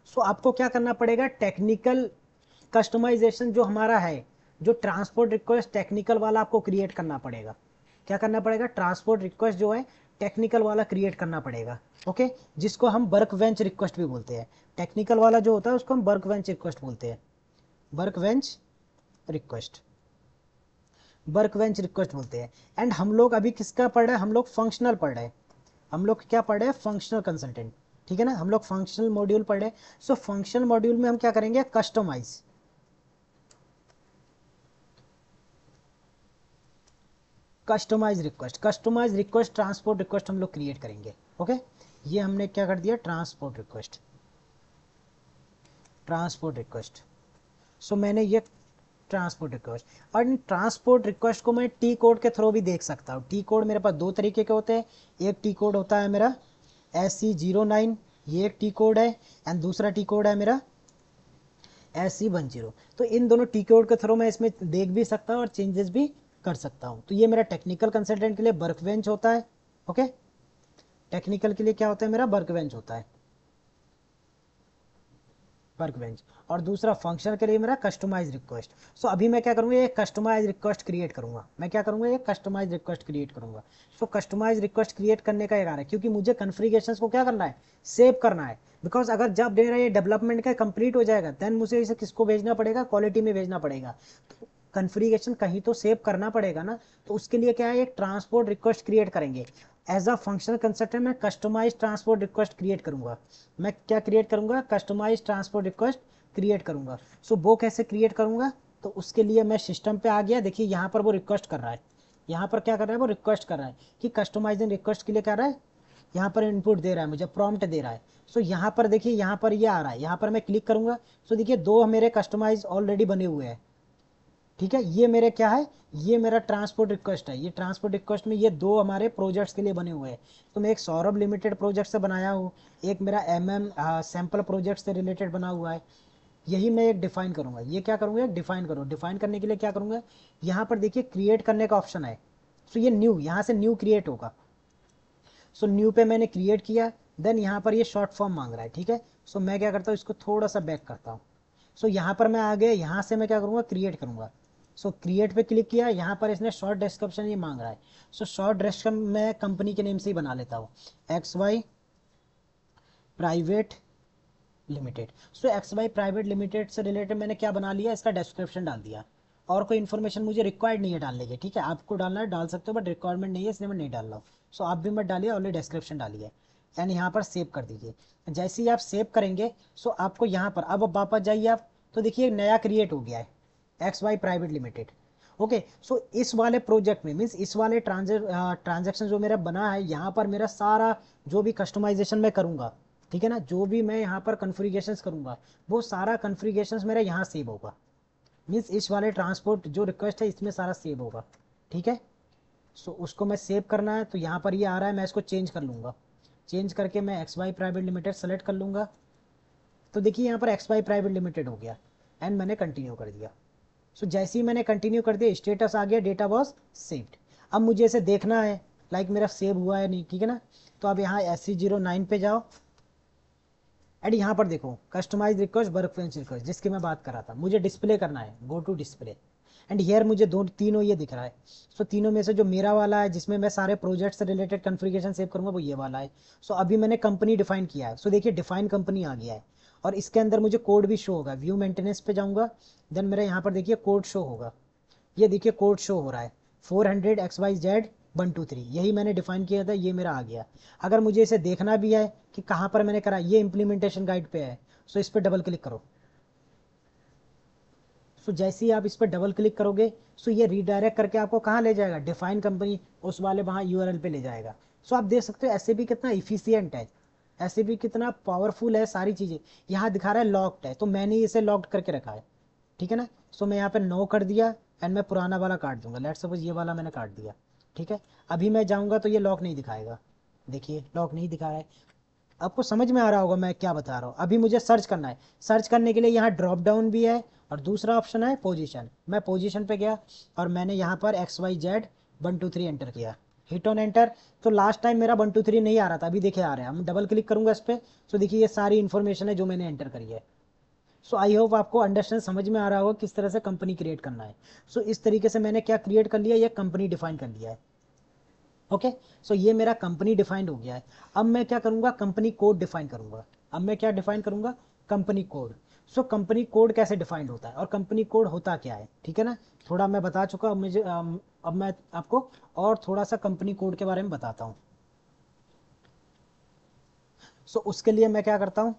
[SPEAKER 1] सो आपको क्या करना पड़ेगा, टेक्निकल कस्टमाइजेशन जो हमारा है, जो ट्रांसपोर्ट रिक्वेस्ट टेक्निकल वाला आपको क्रिएट करना पड़ेगा। क्या करना पड़ेगा, ट्रांसपोर्ट रिक्वेस्ट जो है टेक्निकल वाला क्रिएट करना पड़ेगा। ओके, जिसको हम वर्क बेंच रिक्वेस्ट भी बोलते हैं। टेक्निकल वाला जो होता है उसको हम वर्क बेंच रिक्वेस्ट बोलते हैं, work bench request, workbench request बोलते हैं। एंड हम लोग अभी किसका पढ़ रहे हैं, हम लोग फंक्शनल पढ़ रहे हैं। हम लोग क्या पढ़ रहे हैं, फंक्शनल कंसल्टेंट, ठीक है ना। हम लोग फंक्शनल मॉड्यूल पढ़ रहे हैं। सो फंक्शनल मॉड्यूल में हम क्या करेंगे, customize, customize request, customize request transport request हम लोग क्रिएट करेंगे। ओके, ये हमने क्या कर दिया, ट्रांसपोर्ट रिक्वेस्ट, ट्रांसपोर्ट रिक्वेस्ट। सो मैंने ये ट्रांसपोर्ट रिक्वेस्ट, और इन ट्रांसपोर्ट रिक्वेस्ट को मैं टी कोड के थ्रू भी देख सकता हूँ। टी कोड मेरे पास दो तरीके के होते हैं। एक टी कोड होता है मेरा SC09, ये एक टी कोड है, एंड दूसरा टी कोड है मेरा SC10। तो इन दोनों टी कोड के थ्रू मैं इसमें देख भी सकता हूँ और चेंजेस भी कर सकता हूँ। तो ये मेरा टेक्निकल कंसल्टेंट के लिए वर्क बेंच होता है। ओके, टेक्निकल के लिए क्या होता है, मेरा वर्क बेंच होता है, वर्क बेंच। और दूसरा फंक्शन के लिए मेरा कस्टमाइज रिक्वेस्ट। सो अभी मैं क्या करूँगा, एक कस्टमाइज रिक्वेस्ट क्रिएट करूँगा। मैं क्या करूँगा, एक कस्टमाइज रिक्वेस्ट क्रिएट करूँगा। सो कस्टमाइज रिक्वेस्ट क्रिएट करने का एक कारण है क्योंकि मुझे कन्फिग्रेशंस को क्या करना है, सेव करना है। बिकॉज अगर जब मेरा ये डेवलपमेंट का कंप्लीट हो जाएगा देन मुझे इसे किसको भेजना पड़ेगा, क्वालिटी में भेजना पड़ेगा। कॉन्फ़िगरेशन कहीं तो सेव करना पड़ेगा ना, तो उसके लिए क्या है, एक ट्रांसपोर्ट रिक्वेस्ट क्रिएट करेंगे। एज अ फंक्शनल कंस्ट्रक्टर मैं कस्टमाइज ट्रांसपोर्ट रिक्वेस्ट क्रिएट करूंगा। मैं क्या क्रिएट करूंगा, कस्टमाइज ट्रांसपोर्ट रिक्वेस्ट क्रिएट करूंगा। सो वो कैसे क्रिएट करूंगा, तो उसके लिए मैं सिस्टम पे आ गया। देखिए यहाँ पर वो रिक्वेस्ट कर रहा है, यहाँ पर क्या कर रहा है, वो रिक्वेस्ट कर रहा है कि कस्टमाइजिंग रिक्वेस्ट के लिए कर रहा है। यहाँ पर इनपुट दे रहा है, मुझे प्रॉम्प्ट दे रहा है। सो यहाँ पर देखिए, यहाँ पर ये आ रहा है, यहाँ पर मैं क्लिक करूंगा। सो देखिए दो मेरे कस्टमाइज ऑलरेडी बने हुए हैं। ठीक है, ये मेरे क्या है, ये मेरा ट्रांसपोर्ट रिक्वेस्ट है। ये ट्रांसपोर्ट रिक्वेस्ट में ये दो हमारे प्रोजेक्ट्स के लिए बने हुए हैं। तो मैं एक सौरभ लिमिटेड प्रोजेक्ट से बनाया हूँ, एक मेरा सैम्पल प्रोजेक्ट से रिलेटेड बना हुआ है। यही मैं एक डिफाइन करूंगा। ये क्या करूंगा, एक डिफाइन करूँ। डिफाइन करने के लिए क्या करूंगा, यहाँ पर देखिए क्रिएट करने का ऑप्शन है। सो ये न्यू, यहाँ से न्यू क्रिएट होगा। सो न्यू पे मैंने क्रिएट किया, देन यहाँ पर ये शॉर्ट फॉर्म मांग रहा है। ठीक है, सो मैं क्या करता हूँ, इसको थोड़ा सा बैक करता हूँ। सो यहाँ पर मैं आ गया, यहाँ से मैं क्या करूँगा, क्रिएट करूँगा। सो क्रिएट पे क्लिक किया, यहाँ पर इसने शॉर्ट डिस्क्रिप्शन ये मांग रहा है। सो शॉर्ट डिस्क्रिप्शन मैं कंपनी के नेम से ही बना लेता हूँ, XY प्राइवेट लिमिटेड। सो XY प्राइवेट लिमिटेड से रिलेटेड मैंने क्या बना लिया, इसका डिस्क्रिप्शन डाल दिया। और कोई इन्फॉर्मेशन मुझे रिक्वायर्ड नहीं है डालने की। ठीक है, आपको डालना है डाल सकते हो, बट रिक्वायरमेंट नहीं है इसलिए मैं नहीं डाल रहा हूँ। सो आप भी मत डालिए, ऑलरेडी डिस्क्रिप्शन डालिए एंड यहाँ पर सेव कर दीजिए। जैसे ही आप सेव करेंगे, सो आपको यहाँ पर अब वापस जाइए आप, तो देखिए नया क्रिएट हो गया है, XY प्राइवेट लिमिटेड। ओके, सो इस वाले प्रोजेक्ट में मीन्स इस वाले ट्रांजेक्शन जो मेरा बना है, यहाँ पर मेरा सारा जो भी कस्टमाइजेशन मैं करूँगा, ठीक है ना, जो भी मैं यहाँ पर कन्फिगरेशंस करूँगा, वो सारा कन्फिगरेशंस मेरा यहाँ सेव होगा। मीन्स इस वाले ट्रांसपोर्ट जो रिक्वेस्ट है इसमें सारा सेव होगा। ठीक है, सो उसको मैं सेव करना है, तो यहाँ पर ये आ रहा है, मैं इसको चेंज कर लूँगा। चेंज करके मैं XY प्राइवेट लिमिटेड सेलेक्ट कर लूँगा। तो देखिए यहाँ पर XY प्राइवेट लिमिटेड हो गया एंड मैंने कंटिन्यू कर दिया। सो जैसे ही मैंने कंटिन्यू कर दिया, स्टेटस आ गया, डेटा वॉज सेव्ड। अब मुझे इसे देखना है लाइक मेरा सेव हुआ है नहीं। ठीक है ना, तो अब यहाँ SC09 पे जाओ एंड यहाँ पर देखो customize request workbench request जिसकी मैं बात कर रहा था, मुझे डिस्प्ले करना है, go to display. And here मुझे दो तीनों ये दिख रहा है। सो तीनों में से जो मेरा वाला है जिसमें मैं सारे प्रोजेक्ट से रिलेटेड कॉन्फ़िगरेशन सेव करूंगा, वो ये वाला है। सो अभी मैंने कंपनी डिफाइन किया है। सो देखिए डिफाइन कंपनी आ गया है और इसके अंदर मुझे कोड भी शो होगा। व्यू मेंटेनेंस पे जाऊंगा, देन मेरा यहाँ पर देखिए कोड शो होगा। ये देखिए कोड शो हो रहा है 400 XYZ 123, यही मैंने डिफाइन किया था, ये मेरा आ गया। अगर मुझे इसे देखना भी है कि कहाँ पर मैंने करा, ये इम्प्लीमेंटेशन गाइड पे है। सो इस पर डबल क्लिक करो। सो जैसे ही आप इस पर डबल क्लिक करोगे, सो ये रीडायरेक्ट करके आपको कहाँ ले जाएगा, डिफाइन कंपनी उस वाले वहाँ URL पे ले जाएगा। सो आप देख सकते हो ऐसे भी कितना इफिशियंट है, ऐसे भी कितना पावरफुल है सारी चीज़ें। यहाँ दिखा रहा है लॉक्ड है, तो मैंने इसे लॉक्ड करके रखा है। ठीक है ना, सो मैं यहाँ पे नो कर दिया एंड मैं पुराना वाला काट दूंगा। लेट्स सपोज ये वाला मैंने काट दिया। ठीक है, अभी मैं जाऊँगा तो ये लॉक नहीं दिखाएगा। देखिए लॉक नहीं दिखा रहा है। आपको समझ में आ रहा होगा मैं क्या बता रहा हूँ। अभी मुझे सर्च करना है, सर्च करने के लिए यहाँ ड्रॉप डाउन भी है और दूसरा ऑप्शन है पोजीशन। मैं पोजीशन पे गया और मैंने यहाँ पर XYZ 123 एंटर किया, हिट ऑन एंटर। तो लास्ट टाइम मेरा 123 नहीं आ रहा था, अभी देखिए आ रहा है। हम डबल क्लिक करूंगा इस पर, तो देखिए ये सारी इन्फॉर्मेशन है जो मैंने एंटर करी है। सो आई होप आपको अंडरस्टैंड समझ में आ रहा होगा किस तरह से कंपनी क्रिएट करना है। सो इस तरीके से मैंने क्या क्रिएट कर लिया, ये कंपनी डिफाइन कर लिया है। ओके, सो ये मेरा कंपनी डिफाइंड हो गया है। अब मैं क्या करूंगा, कंपनी कोड डिफाइन करूंगा। अब मैं क्या डिफाइन करूंगा, कंपनी कोड। सो कंपनी कोड कैसे डिफाइंड होता है और कंपनी कोड होता क्या है, ठीक है ना, थोड़ा मैं बता चुका। अब मुझे अब मैं आपको और थोड़ा सा कंपनी कोड के बारे में बताता हूँ। सो उसके लिए मैं क्या करता हूँ,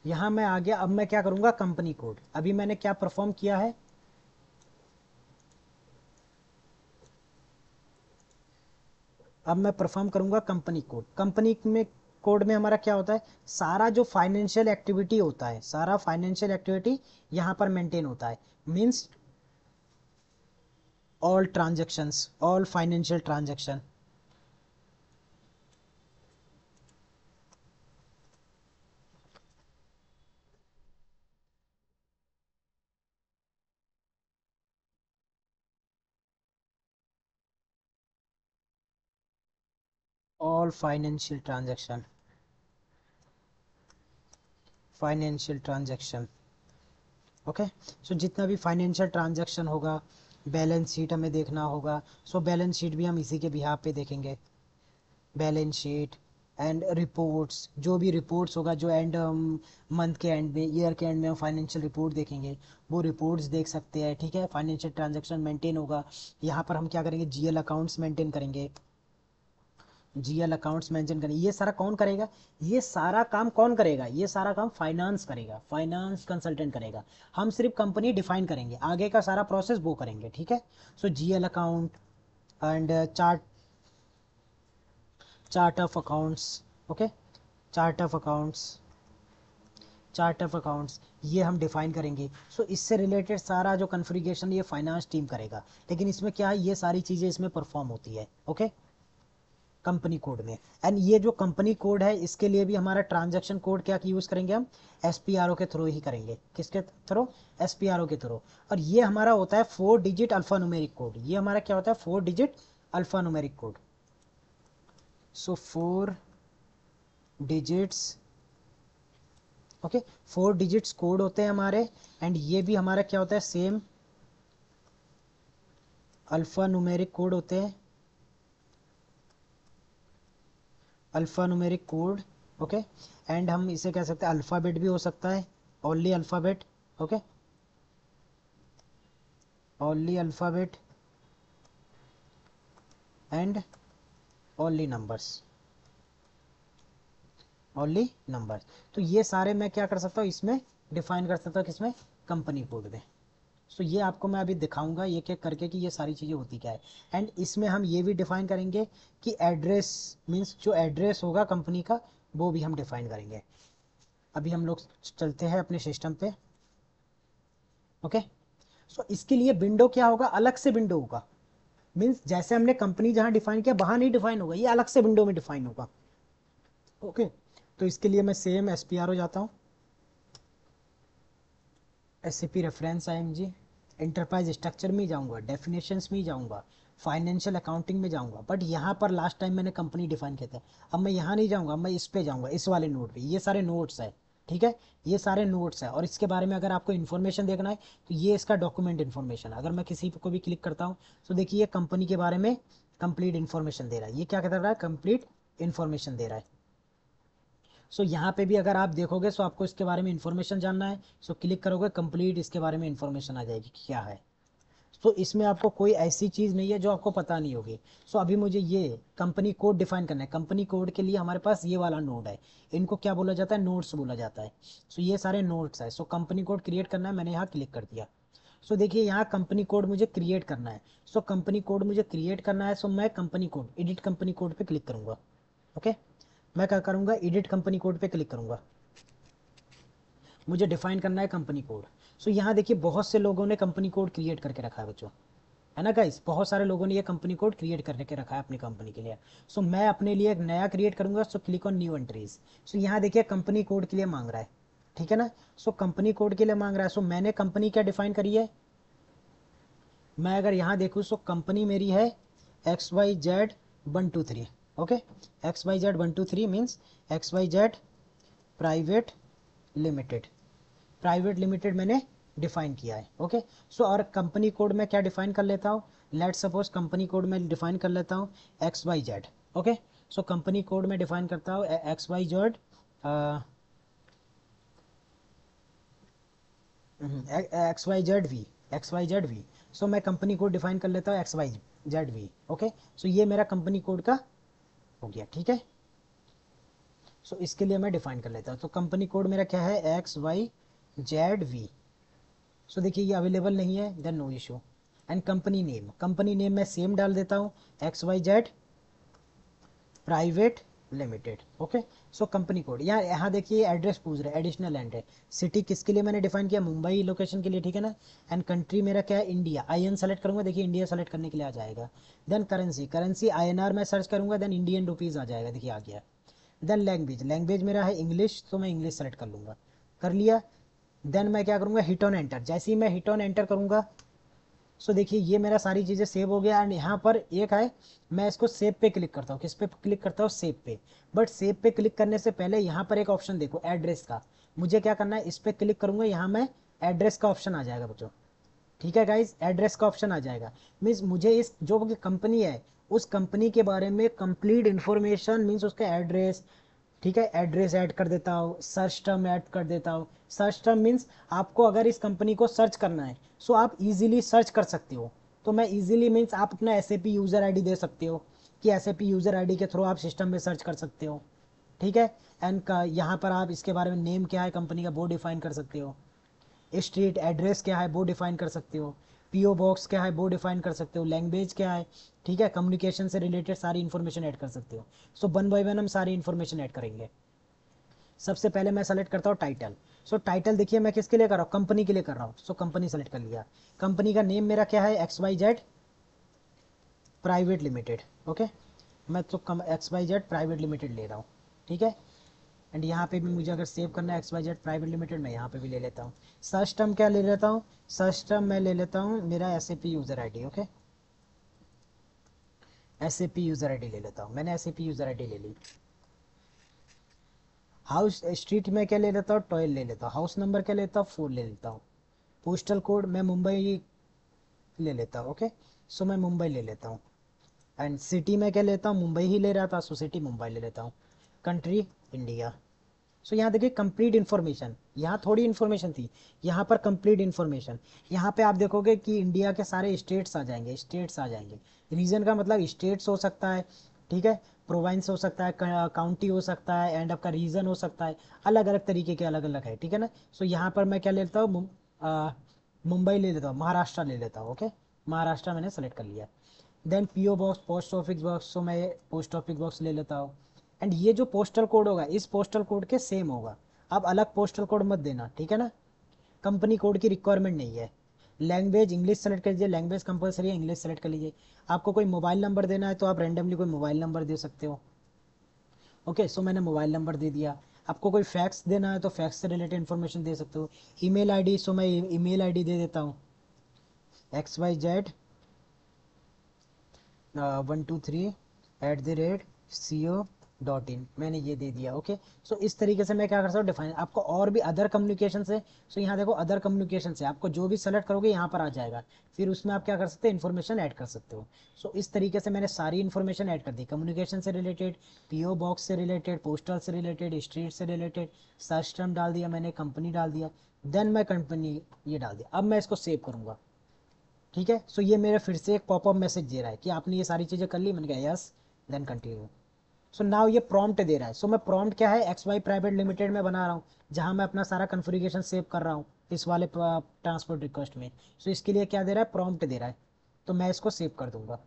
[SPEAKER 1] यहाँ मैं आ गया। अब मैं क्या करूंगा, कंपनी कोड। अभी मैंने क्या परफॉर्म किया है, अब मैं परफॉर्म करूंगा कंपनी कोड। कंपनी में कोड में हमारा क्या होता है, सारा जो फाइनेंशियल एक्टिविटी होता है, सारा फाइनेंशियल एक्टिविटी यहाँ पर मेंटेन होता है। Means all transactions, all financial transaction, all financial transaction, financial transaction. Okay, so जितना भी फाइनेंशियल ट्रांजेक्शन होगा, बैलेंस शीट हमें देखना होगा। सो बैलेंस शीट भी हम इसी के बिहाफ पे देखेंगे। बैलेंस शीट, एंड रिपोर्ट्स, जो भी रिपोर्ट्स होगा, जो एंड मंथ के एंड में, ईयर के एंड में हम फाइनेंशियल रिपोर्ट देखेंगे, वो रिपोर्ट्स देख सकते हैं, ठीक है। फाइनेंशियल ट्रांजैक्शन मेंटेन होगा, यहाँ पर हम क्या करेंगे, जीएल अकाउंट्स मेंटेन करेंगे, जीएल अकाउंट्स मेंशन करेंगे। ये सारा कौन करेगा, ये सारा काम कौन करेगा, ये सारा काम फाइनेंस करेगा, फाइनेंस कंसल्टेंट करेगा। हम सिर्फ कंपनी डिफाइन करेंगे, आगे का सारा प्रोसेस वो करेंगे, ठीक है। So GL account and chart of accounts, okay, chart of accounts, chart of accounts ये हम डिफाइन करेंगे। सो इससे रिलेटेड सारा जो कन्फिग्रेशन ये फाइनेंस टीम करेगा, लेकिन इसमें क्या है, ये सारी चीज़ें इसमें परफॉर्म होती है, ओके, कंपनी कोड में। एंड ये जो कंपनी कोड है, इसके लिए भी हमारा ट्रांजैक्शन कोड क्या यूज़ करेंगे, हम एसपीआरओ के थ्रू ही करेंगे। किसके थ्रू, एसपीआरओ के थ्रू। और ये हमारा होता है 4 डिजिट अल्फा न्यूमेरिक कोड। ये हमारा क्या होता है, 4 डिजिट अल्फा न्यूमेरिक कोड। सो 4 डिजिट्स, ओके, 4 डिजिट्स कोड होते हैं हमारे। एंड ये भी हमारा क्या होता है, सेम अल्फा न्यूमेरिक कोड होते हैं, alpha numeric code, okay. And हम इसे कह सकते हैं अल्फ़ाबेट भी हो सकता है, only alphabet, okay, only alphabet and only numbers, only numbers. तो ये सारे मैं क्या कर सकता हूँ, इसमें डिफाइन कर सकता हूँ, किसमें, कंपनी कोड में। सो ये आपको मैं अभी दिखाऊंगा ये क्या करके कि ये सारी चीज़ें होती क्या है। एंड इसमें हम ये भी डिफाइन करेंगे कि एड्रेस मीन्स जो एड्रेस होगा कंपनी का, वो भी हम डिफाइन करेंगे। अभी हम लोग चलते हैं अपने सिस्टम पे, ओके। सो इसके लिए विंडो क्या होगा, अलग से विंडो होगा। मीन्स जैसे हमने कंपनी जहाँ डिफाइन किया वहाँ नहीं डिफाइन होगा, ये अलग से विंडो में डिफाइन होगा, ओके। तो इसके लिए मैं सेम एस पी आर हो जाता हूँ, S C P reference I M G, enterprise structure में जाऊँगा, डेफिनेशंस में जाऊँगा, फाइनेंशियल अकाउंटिंग में जाऊँगा। बट यहाँ पर लास्ट टाइम मैंने कंपनी डिफाइन किया था, अब मैं यहाँ नहीं जाऊँगा, मैं इस पे जाऊँगा, इस वाले नोट पे। ये सारे नोट्स है, ठीक है, ये सारे नोट्स है। और इसके बारे में अगर आपको इन्फॉर्मेशन देखना है तो ये इसका डॉक्यूमेंट इन्फॉर्मेशन। अगर मैं किसी को भी क्लिक करता हूँ तो देखिए कंपनी के बारे में कंप्लीट इन्फॉर्मेशन दे रहा है। ये क्या कहता रहा है, कंप्लीट इन्फॉर्मेशन दे रहा है। सो यहाँ पे भी अगर आप देखोगे सो आपको इसके बारे में इंफॉर्मेशन जानना है, सो क्लिक करोगे कंप्लीट, इसके बारे में इंफॉर्मेशन आ जाएगी कि क्या है। तो इसमें आपको कोई ऐसी चीज़ नहीं है जो आपको पता नहीं होगी। सो अभी मुझे ये कंपनी कोड डिफाइन करना है। कंपनी कोड के लिए हमारे पास ये वाला नोड है, इनको क्या बोला जाता है, नोट्स बोला जाता है। सो ये सारे नोट्स है। सो कंपनी कोड क्रिएट करना है, मैंने यहाँ क्लिक कर दिया। सो देखिए यहाँ कंपनी कोड मुझे क्रिएट करना है। सो कंपनी कोड मुझे क्रिएट करना है, सो मैं company code, edit company code पे क्लिक करूँगा, ओके। मैं क्या करूँगा, एडिट कंपनी कोड पे क्लिक करूँगा। मुझे डिफाइन करना है कंपनी कोड। सो यहाँ देखिए बहुत से लोगों ने कंपनी कोड क्रिएट करके रखा है बच्चों, है ना गाइस, बहुत सारे लोगों ने ये कंपनी कोड क्रिएट करके रखा है अपनी कंपनी के लिए। सो मैं अपने लिए एक नया क्रिएट करूंगा। So click on new entries. So यहाँ देखिए कंपनी कोड के लिए मांग रहा है, ठीक है ना। सो कंपनी कोड के लिए मांग रहा है। सो मैंने कंपनी क्या डिफाइन करी है, मैं अगर यहाँ देखूँ सो कंपनी मेरी है XYZ123, okay. XYZ123 means XYZ private limited, private limited मैंने डिफाइन किया है, ओके। सो और कंपनी कोड में क्या डिफाइन कर लेता हूँ, लेट सपोज कंपनी कोड में डिफाइन कर लेता हूँ XYZ, okay. So company code में डिफाइन करता हूँ XYZ, XYZV, XYZV। सो मैं कंपनी कोड डिफाइन कर लेता हूँ XYZV, ओके। सो ये मेरा कंपनी कोड का हो गया, ठीक है। सो इसके लिए मैं डिफाइन कर लेता हूँ। तो कंपनी कोड मेरा क्या है, XYZV। सो देखिए ये अवेलेबल नहीं है, then no issue. And company name, company name मैं सेम डाल देता हूँ, XYZ private limited, okay. So company code यहाँ यहाँ देखिए एड्रेस पूछ रहा है, एडिशनल एंड है। सिटी किसके लिए मैंने डिफाइन किया, मुंबई लोकेशन के लिए, ठीक है ना। एंड कंट्री मेरा क्या है, इंडिया, IN सेलेक्ट करूंगा, देखिए इंडिया सेलेक्ट करने के लिए आ जाएगा। देन करेंसी, करेंसी INR में सर्च करूंगा, देन इंडियन रुपीज़ आ जाएगा, देखिए आ गया। देन लैंग्वेज, लैंग्वेज मेरा है इंग्लिश, तो मैं इंग्लिश सेलेक्ट कर लूँगा, कर लिया। देन मैं क्या करूँगा, हिट ऑन एंटर। जैसे ही मैं हिट ऑन एंटर करूँगा सो देखिए ये मेरा सारी चीज़ें सेव हो गया। एंड यहाँ पर एक है, मैं इसको सेव पे क्लिक करता हूँ, किस पे क्लिक करता हूँ, सेव पे। बट सेव पे क्लिक करने से पहले यहाँ पर एक ऑप्शन देखो एड्रेस का, मुझे क्या करना है, इस पर क्लिक करूँगा, यहाँ मैं एड्रेस का ऑप्शन आ जाएगा बच्चों, ठीक है गाइज, एड्रेस का ऑप्शन आ जाएगा। मीन्स मुझे इस जो कंपनी है उस कंपनी के बारे में कंप्लीट इन्फॉर्मेशन, मीन्स उसका एड्रेस, ठीक है, एड्रेस ऐड कर देता हूँ, सर्च टर्म ऐड कर देता हूँ। सर्च टर्म मीन्स आपको अगर इस कंपनी को सर्च करना है सो आप इजीली सर्च कर सकते हो। तो मैं इजीली मीन्स आप अपना SAP यूज़र आईडी दे सकते हो कि SAP यूज़र आईडी के थ्रू आप सिस्टम में सर्च कर सकते हो। ठीक है, एंड यहाँ पर आप इसके बारे में नेम क्या है कंपनी का वो डिफाइन कर सकते हो, स्ट्रीट एड्रेस क्या है वो डिफाइन कर सकते हो, PO बॉक्स क्या है वो डिफाइन कर सकते हो, लैंग्वेज क्या है, ठीक है, कम्युनिकेशन से रिलेटेड सारी इन्फॉर्मेशन ऐड कर सकते हो। सो वन बाय वन हम सारी इन्फॉर्मेशन ऐड करेंगे। सबसे पहले मैं सेलेक्ट करता हूँ टाइटल। सो टाइटल देखिए मैं किसके लिए कर रहा हूँ, कंपनी के लिए कर रहा हूँ। सो कंपनी सेलेक्ट कर लिया। कंपनी का नेम मेरा क्या है, XYZ प्राइवेट लिमिटेड। ओके, मैं तो XYZ प्राइवेट लिमिटेड ले रहा हूँ। ठीक है, एंड यहाँ पे भी मुझे अगर सेव करना है XYZ प्राइवेट लिमिटेड, मैं यहाँ पे भी ले लेता हूँ। सर्च टर्म क्या ले लेता हूँ, सर्च टर्म मैं ले लेता हूँ मेरा SAP user ID. Okay, SAP user ID ले लेता हूँ, मैंने SAP यूज़र आईडी ले ली। हाउस स्ट्रीट में क्या ले लेता हूँ, 12 ले लेता हूँ। हाउस नंबर क्या लेता हूँ, 4 ले लेता हूँ। पोस्टल कोड मैं मुंबई ले लेता हूँ। ओके, सो मैं मुंबई ले लेता हूँ। एंड सिटी में क्या लेता हूँ, मुंबई ही ले रहा था, सो सिटी मुंबई ले लेता हूँ। Country India. सो यहाँ देखिए कंप्लीट इन्फॉर्मेशन, यहाँ थोड़ी इन्फॉर्मेशन थी, यहाँ पर कंप्लीट इन्फॉर्मेशन। यहाँ पे आप देखोगे कि इंडिया के सारे स्टेट्स आ जाएंगे, स्टेट्स आ जाएंगे। रीजन का मतलब स्टेट्स हो सकता है, ठीक है, प्रोविंस हो सकता है, काउंटी हो सकता है, एंड आपका रीजन हो सकता है। अलग अलग तरीके के अलग अलग है, ठीक है ना। सो यहाँ पर मैं क्या लेता हूँ, मुंबई ले लेता हूँ, महाराष्ट्र ले लेता हूँ। ओके, महाराष्ट्र मैंने सेलेक्ट कर लिया। Then PO box, post office box, so मैं पोस्ट ऑफिस बॉक्स ले लेता हूँ। एंड ये जो पोस्टल कोड होगा इस पोस्टल कोड के सेम होगा, अब अलग पोस्टल कोड मत देना, ठीक है ना। कंपनी कोड की रिक्वायरमेंट नहीं है। लैंग्वेज इंग्लिश सेलेक्ट कर लीजिए, लैंग्वेज कंपलसरी है, इंग्लिश सेलेक्ट कर लीजिए। आपको कोई मोबाइल नंबर देना है तो आप रैंडमली कोई मोबाइल नंबर दे सकते हो। ओके, सो मैंने मोबाइल नंबर दे दिया। आपको कोई फैक्स देना है तो फैक्स से रिलेटेड इन्फॉर्मेशन दे सकते हो। ईमेल आईडी, सो मैं ईमेल आईडी दे देता हूँ, XYZ123@co.in, मैंने ये दे दिया। ओके, सो इस तरीके से मैं क्या कर सकता हूँ, डिफाइन। आपको और भी अदर कम्युनिकेशन से, सो यहाँ देखो अदर कम्युनिकेशन से आपको जो भी सेलेक्ट करोगे यहाँ पर आ जाएगा, फिर उसमें आप क्या कर सकते हैं, इन्फॉर्मेशन ऐड कर सकते हो। सो इस तरीके से मैंने सारी इन्फॉर्मेशन ऐड कर दी, कम्युनिकेशन से रिलेटेड, PO बॉक्स से रिलेटेड, पोस्टल से रिलेटेड, स्ट्रीट से रिलेटेड, सर्च टर्म डाल दिया मैंने, कंपनी डाल दिया, देन मैं कंपनी ये डाल दिया। अब मैं इसको सेव करूँगा। ठीक है, सो ये मेरे फिर से एक पॉपअप मैसेज दे रहा है कि आपने ये सारी चीज़ें कर ली। मैंने कहा yes, then continue. So now ये प्रॉम्प्ट दे रहा है। सो मैं प्रॉम्प्ट क्या है, XY प्राइवेट लिमिटेड में बना रहा हूँ, जहाँ मैं अपना सारा कन्फिग्रेशन सेव कर रहा हूँ इस वाले ट्रांसपोर्ट रिक्वेस्ट में। सो इसके लिए क्या दे रहा है, प्रॉम्प्ट दे रहा है, तो मैं इसको सेव कर दूंगा।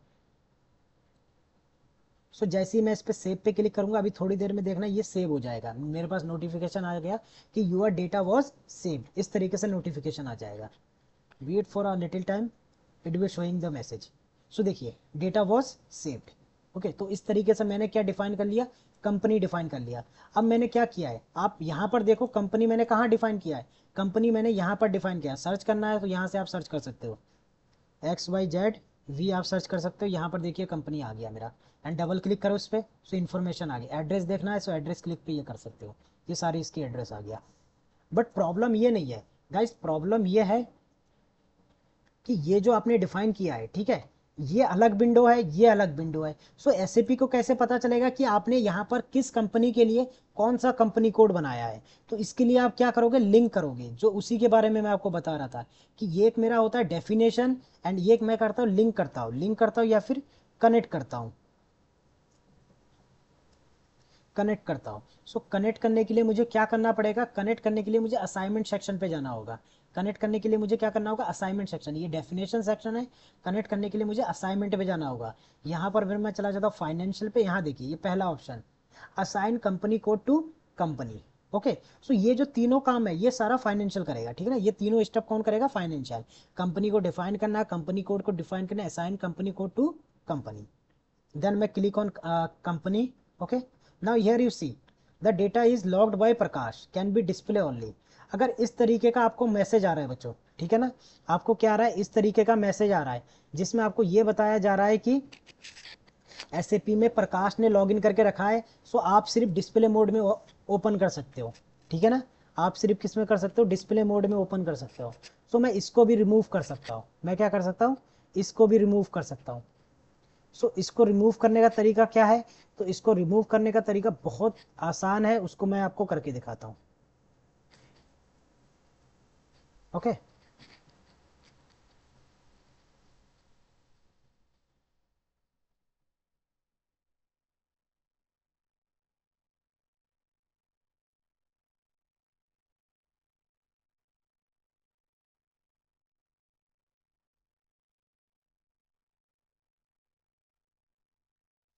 [SPEAKER 1] सो जैसे ही मैं इस पर सेव पे क्लिक करूंगा, अभी थोड़ी देर में देखना ये सेव हो जाएगा, मेरे पास नोटिफिकेशन आ गया कि यूर डेटा वॉज सेव, इस तरीके से नोटिफिकेशन आ जाएगा। Wait for a little time, it will showing the message. So देखिए डेटा वॉज सेव्ड। ओके, तो इस तरीके से मैंने क्या डिफाइन कर लिया, कंपनी डिफाइन कर लिया। अब मैंने क्या किया है, आप यहाँ पर देखो कंपनी मैंने कहाँ डिफाइन किया है, कंपनी मैंने यहाँ पर डिफाइन किया। सर्च करना है तो यहाँ से आप सर्च कर सकते हो, XYZ आप सर्च कर सकते हो। यहाँ पर देखिए कंपनी आ गया मेरा, एंड डबल क्लिक करो उस पर, सो इन्फॉर्मेशन आ गई। एड्रेस देखना है सो एड्रेस क्लिक पे ये कर सकते हो, ये सारी इसकी एड्रेस आ गया। बट प्रॉब्लम ये नहीं है गाइस, प्रॉब्लम ये है कि ये जो आपने डिफाइन किया है, ठीक है, ये अलग विंडो है, ये अलग विंडो है। सो SAP को कैसे पता चलेगा कि आपने यहाँ पर किस कंपनी के लिए कौन सा कंपनी कोड बनाया है। तो इसके लिए आप क्या करोगे, लिंक करोगे, जो उसी के बारे में मैं आपको बता रहा था कि ये एक मेरा होता है डेफिनेशन, एंड ये एक मैं करता हूँ लिंक करता हूँ, लिंक करता हूँ या फिर कनेक्ट करता हूँ, कनेक्ट करता हूँ। सो कनेक्ट करने के लिए मुझे क्या करना पड़ेगा, कनेक्ट करने के लिए मुझे असाइनमेंट सेक्शन पे जाना होगा। कनेक्ट करने के लिए मुझे क्या करना होगा, असाइनमेंट सेक्शन, ये डेफिनेशन सेक्शन है। कनेक्ट करने के लिए मुझे असाइनमेंट पे जाना होगा। यहाँ पर फिर मैं चला जाता हूँ फाइनेंशियल पे, यहाँ देखिए ये पहला option, assign company code to company. Okay, so ये जो तीनों काम है ये सारा फाइनेंशियल करेगा, ठीक है ना। ये तीनों स्टेप कौन करेगा, फाइनेंशियल। कंपनी को डिफाइन करना, कंपनी कोड को डिफाइन करना, assign company code to company. then मैं click on company. Okay, now here you see the data is logged by Prakash, can be display only। अगर इस तरीके का आपको मैसेज आ रहा है बच्चों, ठीक है ना, आपको क्या आ रहा है, इस तरीके का मैसेज आ रहा है जिसमें आपको ये बताया जा रहा है कि SAP में प्रकाश ने लॉगिन करके रखा है, सो आप सिर्फ डिस्प्ले मोड में ओपन कर सकते हो, ठीक है ना। आप सिर्फ किस में कर सकते हो, डिस्प्ले मोड में ओपन कर सकते हो। सो मैं इसको भी रिमूव कर सकता हूँ, मैं क्या कर सकता हूँ, इसको भी रिमूव कर सकता हूँ। सो इसको रिमूव करने का तरीका क्या है, तो इसको रिमूव करने का तरीका बहुत आसान है, उसको मैं आपको करके दिखाता हूँ। ओके।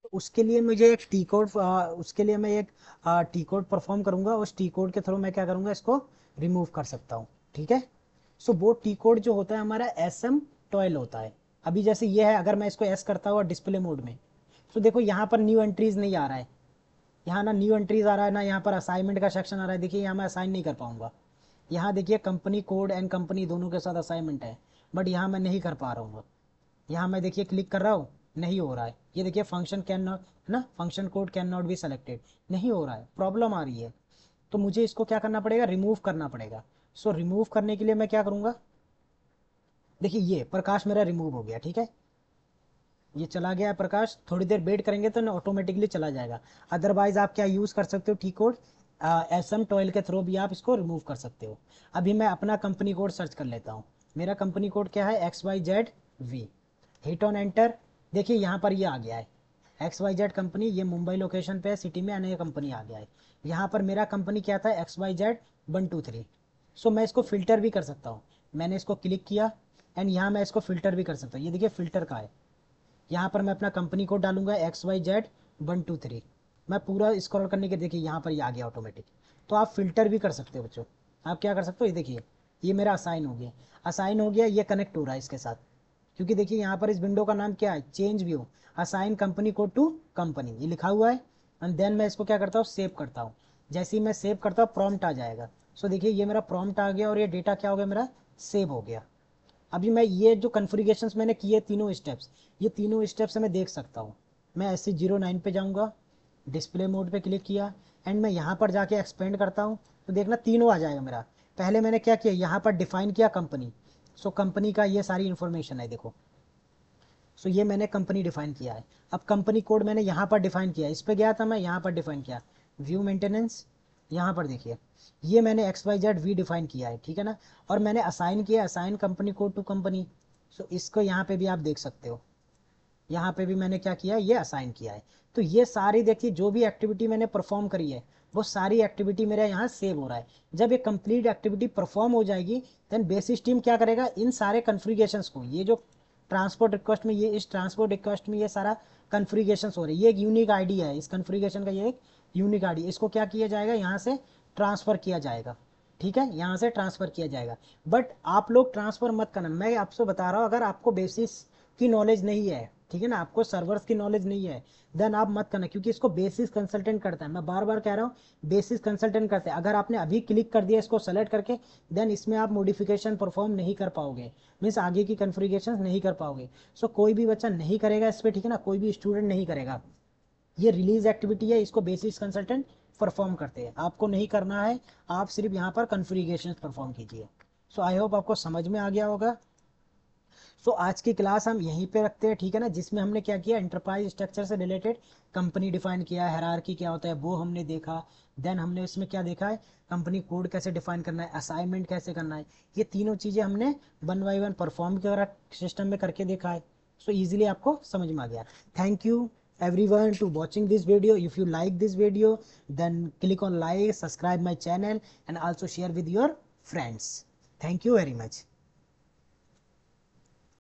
[SPEAKER 1] तो उसके लिए मुझे एक टी कोड, उसके लिए मैं एक टी कोड परफॉर्म करूंगा, उस टी कोड के थ्रू मैं क्या करूंगा, इसको रिमूव कर सकता हूँ। ठीक है। सो वो टी कोड जो होता है हमारा SM12 होता है। अभी जैसे ये है, अगर मैं इसको एस करता हुआ डिस्प्ले मोड में, तो देखो यहाँ पर न्यू एंट्रीज नहीं आ रहा है, यहाँ ना न्यू एंट्रीज आ रहा है, ना यहाँ पर असाइनमेंट का सेक्शन आ रहा है। देखिए यहाँ मैं असाइन नहीं कर पाऊंगा। यहाँ देखिए कंपनी कोड एंड कंपनी दोनों के साथ असाइनमेंट है, बट यहाँ मैं नहीं कर पा रहा हूँ। यहाँ मैं देखिए क्लिक कर रहा हूँ, नहीं हो रहा है। ये देखिए फंक्शन कैन नॉट, है ना, function code can not be selected, नहीं हो रहा है, प्रॉब्लम आ रही है। तो मुझे इसको क्या करना पड़ेगा, रिमूव करना पड़ेगा। सो रिमूव करने के लिए मैं क्या करूँगा, देखिए ये प्रकाश मेरा रिमूव हो गया। ठीक है, ये चला गया है प्रकाश। थोड़ी देर वेट करेंगे तो ऑटोमेटिकली चला जाएगा। अदरवाइज आप क्या यूज़ कर सकते हो, टी कोड SM12 के थ्रू भी आप इसको रिमूव कर सकते हो। अभी मैं अपना कंपनी कोड सर्च कर लेता हूँ। मेरा कंपनी कोड क्या है, XYZV। Hit on enter. देखिए यहाँ पर ये आ गया है, XYZ कंपनी, ये मुंबई लोकेशन पे है, सिटी में अनय कंपनी आ गया है। यहाँ पर मेरा कंपनी क्या था, XYZ123। सो मैं इसको फिल्टर भी कर सकता हूँ। मैंने इसको क्लिक किया एंड यहाँ मैं इसको फिल्टर भी कर सकता हूँ। ये देखिए फिल्टर का है, यहाँ पर मैं अपना कंपनी कोड डालूंगा XYZ123। मैं पूरा स्क्रॉल करने के देखिए यहाँ पर ये आ गया ऑटोमेटिक। तो आप फिल्टर भी कर सकते हो बच्चों। आप क्या कर सकते हो, ये देखिए ये मेरा असाइन हो गया, असाइन हो गया, ये कनेक्ट हो रहा है इसके साथ। क्योंकि देखिए यहाँ पर इस विंडो का नाम क्या है, change view, assign company code to company, ये लिखा हुआ है। एंड देन मैं इसको क्या करता हूँ, सेव करता हूँ। जैसे ही मैं सेव करता हूँ प्रॉम्प्ट आ जाएगा। सो देखिए ये मेरा प्रॉम्प्ट आ गया और ये डेटा क्या हो गया, मेरा सेव हो गया। अभी मैं ये जो कन्फिग्रेशंस मैंने किए तीनों स्टेप्स, ये तीनों स्टेप से मैं देख सकता हूँ। मैं ऐसे 09 पे जाऊँगा, डिस्प्ले मोड पे क्लिक किया एंड मैं यहाँ पर जाके एक्सपेंड करता हूँ, तो देखना तीनों आ जाएगा मेरा। पहले मैंने क्या किया, यहाँ पर डिफाइन किया कंपनी। सो कंपनी का ये सारी इन्फॉर्मेशन है देखो। सो ये मैंने कंपनी डिफाइन किया है। अब कंपनी कोड मैंने यहाँ पर डिफाइन किया, इस पर गया था मैं, यहाँ पर डिफाइन किया, व्यू मेंटेनेंस, यहाँ पर देखिए ये मैंने XYZV डिफाइन किया है। ठीक है ना, और मैंने असाइन किया, assign company code to company. So इसको यहाँ पे भी आप देख सकते हो, यहाँ पे भी मैंने क्या किया, ये असाइन किया है। तो ये सारी देखिए जो भी एक्टिविटी मैंने परफॉर्म करी है, वो सारी एक्टिविटी मेरे यहाँ सेव हो रहा है। जब ये कंप्लीट एक्टिविटी परफॉर्म हो जाएगी, देन बेसिस टीम क्या करेगा, इन सारे कन्फिग्रेशंस को, ये जो ट्रांसपोर्ट रिक्वेस्ट में, ये इस ट्रांसपोर्ट रिक्वेस्ट में ये सारा कन्फिग्रेशन हो रही है, ये एक यूनिक आईडी है, इस कन्फिग्रेशन का ये एक यूनिक आईडी, इसको क्या किया जाएगा, यहाँ से ट्रांसफर किया जाएगा। ठीक है, यहाँ से ट्रांसफर किया जाएगा। बट आप लोग ट्रांसफर मत करना, मैं आपसे बता रहा हूँ, अगर आपको बेसिस की नॉलेज नहीं है, ठीक है ना, आपको सर्वर्स की नॉलेज नहीं है, देन आप मत करना, क्योंकि इसको बेसिस कंसल्टेंट करता है। मैं बार बार कह रहा हूँ, बेसिस कंसल्टेंट करते हैं। अगर आपने अभी क्लिक कर दिया इसको सेलेक्ट करके, देन इसमें आप मॉडिफिकेशन परफॉर्म नहीं कर पाओगे, मीन्स आगे की कन्फिग्रेशन नहीं कर पाओगे। सो कोई भी बच्चा नहीं करेगा इस पर, ठीक है ना, कोई भी स्टूडेंट नहीं करेगा। ये रिलीज एक्टिविटी है, इसको बेसिस कंसल्टेंट परफॉर्म करते हैं, आपको नहीं करना है। आप सिर्फ यहाँ पर कन्फिग्रेशन परफॉर्म कीजिए। सो आई होप आपको समझ में आ गया होगा। सो आज की क्लास हम यहीं पे रखते हैं, ठीक है ना, जिसमें हमने क्या किया, एंटरप्राइज स्ट्रक्चर से रिलेटेड कंपनी डिफाइन किया, हायरार्की क्या होता है वो हमने देखा। देन हमने इसमें क्या देखा है, कंपनी कोड कैसे डिफाइन करना है, असाइनमेंट कैसे करना है, ये तीनों चीज़ें हमने 1 बाय 1 परफॉर्म के सिस्टम में करके देखा है। सो ईजिली आपको समझ में आ गया। Thank you everyone to watching this video. If you like this video, then click on like, subscribe my channel and also share with your friends. Thank you very much.